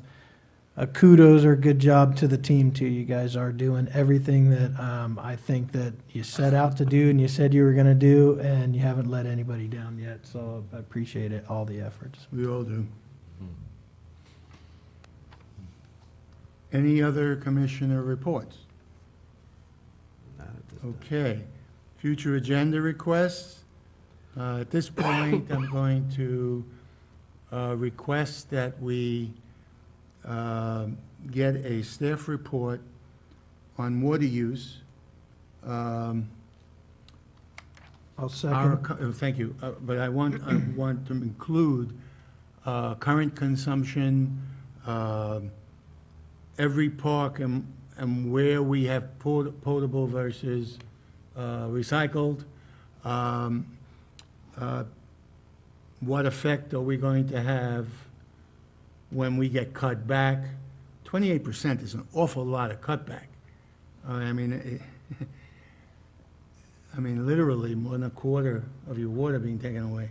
kudos or good job to the team too. You guys are doing everything that I think that you set out to do and you said you were going to do, and you haven't let anybody down yet. So I appreciate it, all the efforts. We all do. Any other commissioner reports? Not at this time. Okay. Future agenda requests. At this point, I'm going to request that we get a staff report on water use. I'll Our second. Thank you, but I want to include current consumption, every park and where we have potable versus recycled. What effect are we going to have when we get cut back? 28% is an awful lot of cutback. I mean, literally more than a quarter of your water being taken away.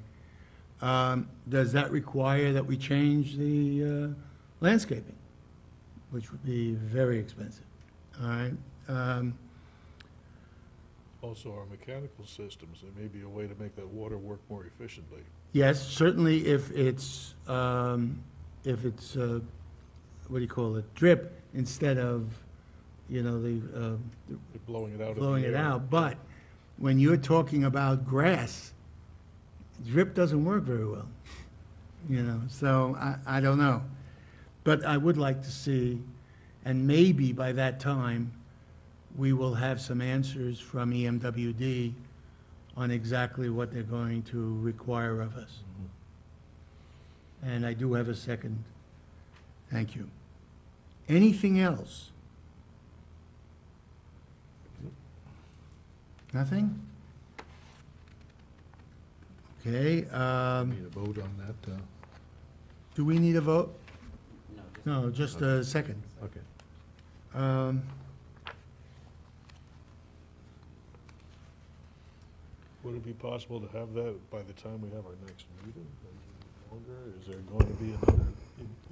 Does that require that we change the landscaping, which would be very expensive? All right. Also, our mechanical systems, there may be a way to make that water work more efficiently. Yes, certainly if it's if it's, what do you call it, drip instead of, you know, Blowing it out. in the blowing it air. out. But when you're talking about grass, drip doesn't work very well, you know, so I don't know. But I would like to see, and maybe by that time, we will have some answers from EMWD on exactly what they're going to require of us. And I do have a second. Thank you. Anything else? Nothing? Okay, Need a vote on that? do we need a vote? No, just a second. Okay. Would it be possible to have that by the time we have our next meeting? Maybe longer? Is there going to be another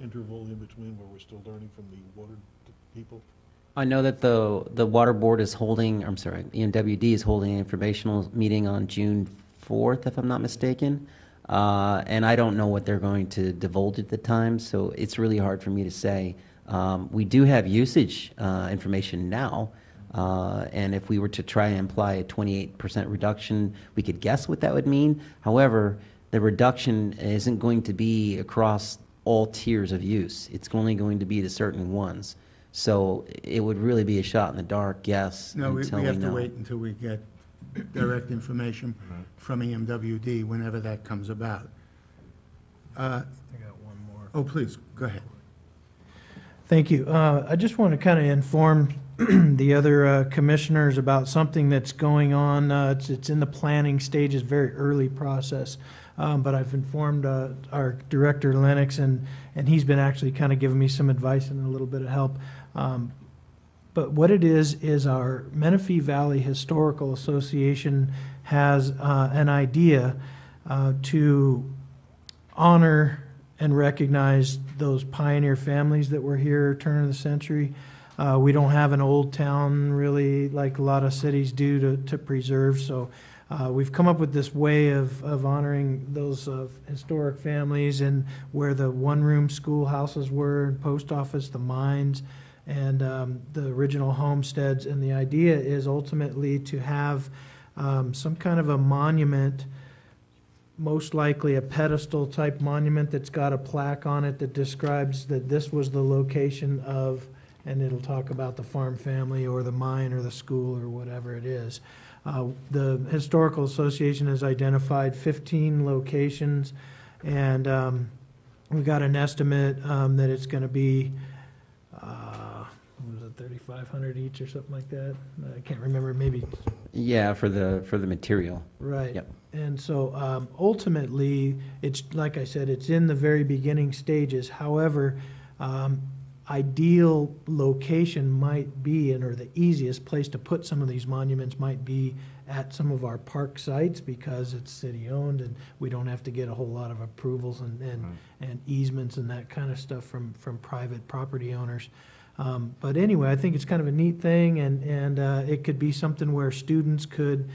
interval in between where we're still learning from the water people? I know that the Water Board is holding, I'm sorry, EMWD is holding an informational meeting on June 4th, if I'm not mistaken. And I don't know what they're going to divulge at the time, so it's really hard for me to say. We do have usage information now, and if we were to try and imply a 28% reduction, we could guess what that would mean. However, the reduction isn't going to be across all tiers of use. It's only going to be the certain ones. So it would really be a shot in the dark guess No, until we we have to know. wait until we get direct information from EMWD, whenever that comes about. I got one more. Oh, please, go ahead. Thank you. I just want to kind of inform the other commissioners about something that's going on. It's in the planning stages, very early process. But I've informed our director, Lennox, and he's been actually kind of giving me some advice and a little bit of help. But what it is our Menifee Valley Historical Association has an idea to honor and recognize those pioneer families that were here turn of the century. We don't have an old town really like a lot of cities do to preserve, so we've come up with this way of honoring those historic families and where the one-room schoolhouses were, and post office, the mines, and the original homesteads. And the idea is ultimately to have some kind of a monument, most likely a pedestal-type monument that's got a plaque on it that describes that this was the location of, and it'll talk about the farm family or the mine or the school or whatever it is. The Historical Association has identified 15 locations, and we've got an estimate that it's going to be, what was it, 3,500 each or something like that? I can't remember, maybe. Yeah, for the material. Right. Yep. And so ultimately, it's, like I said, it's in the very beginning stages. However, ideal location might be, or the easiest place to put some of these monuments might be at some of our park sites, because it's city-owned and we don't have to get a whole lot of approvals and easements and that kind of stuff from private property owners. But anyway, I think it's kind of a neat thing, and it could be something where students could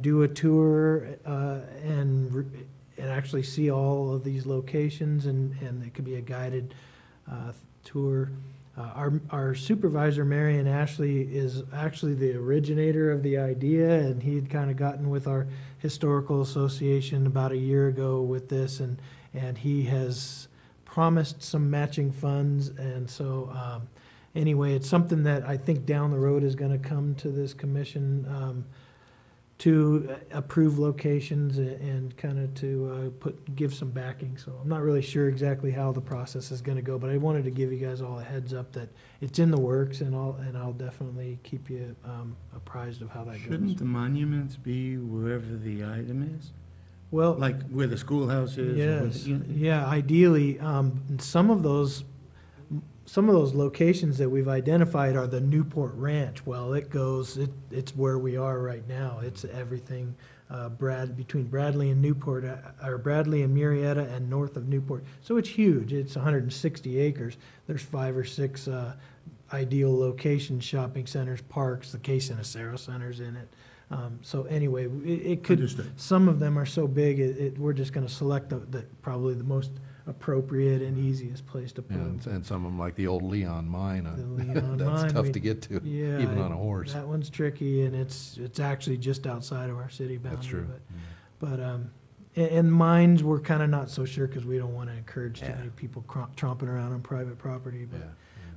do a tour and actually see all of these locations, and it could be a guided tour. Our supervisor, Marion Ashley, is actually the originator of the idea, and he had kind of gotten with our Historical Association about a year ago with this, and he has promised some matching funds, and so anyway, it's something that I think down the road is going to come to this commission to approve locations and kind of to give some backing. So I'm not really sure exactly how the process is going to go, but I wanted to give you guys all a heads up that it's in the works, and I'll definitely keep you apprised of how that Shouldn't goes. the monuments be wherever the item is? Well, Like where the schoolhouse is? or where yes, the- yeah, ideally, some of those locations that we've identified are the Newport Ranch. Well, it's where we are right now. It's everything between Bradley and Newport, or Bradley and Murrieta and north of Newport. So it's huge. It's 160 acres. There's 5 or 6 ideal locations, shopping centers, parks, the Case and Acero Center's in it. So anyway, it could, Understood. some of them are so big, we're just going to select probably the most appropriate and easiest place to put them. And some of them, like the old Leon mine, The Leon that's mine, tough we- to get to, Yeah. even on a horse. That one's tricky, and it's actually just outside of our city boundary. That's true. But, and mines, we're kind of not so sure, because we don't want to encourage too Yeah. many people tromping around on private property, Yeah.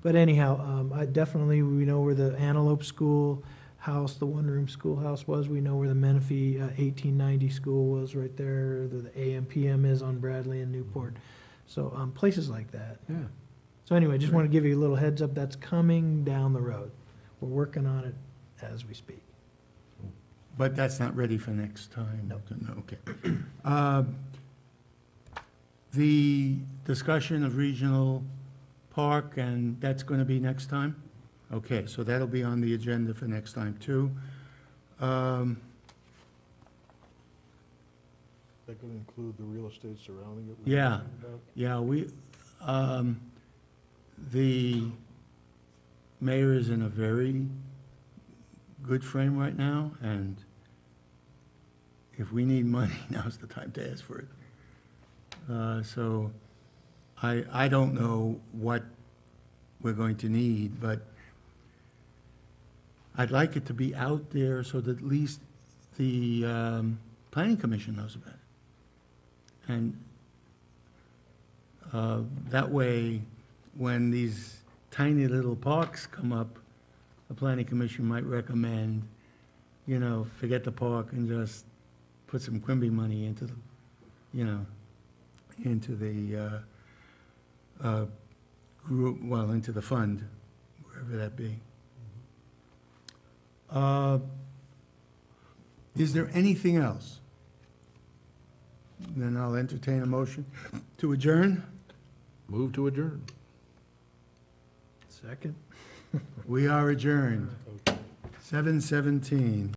but anyhow, I definitely, we know where the Antelope School house, the one-room schoolhouse was. We know where the Menifee 1890 school was right there. The AM/PM is on Bradley and Newport. So places like that. Yeah. So anyway, just want to give you a little heads up. That's coming down the road. We're working on it as we speak. But that's not ready for next time? Nope. No, okay. The discussion of regional park, and that's going to be next time? Okay, so that'll be on the agenda for next time, too. That could include the real estate surrounding it? we were Yeah. talking about? Yeah, the mayor is in a very good frame right now, and if we need money, now's the time to ask for it. So I don't know what we're going to need, but I'd like it to be out there so that at least the planning commission knows about it. And that way, when these tiny little parks come up, the planning commission might recommend, forget the park and just put some Quimby money into the, into the group, well, into the fund, wherever that be. Is there anything else? Then I'll entertain a motion to adjourn. Move to adjourn. Second. We are adjourned, 7:17.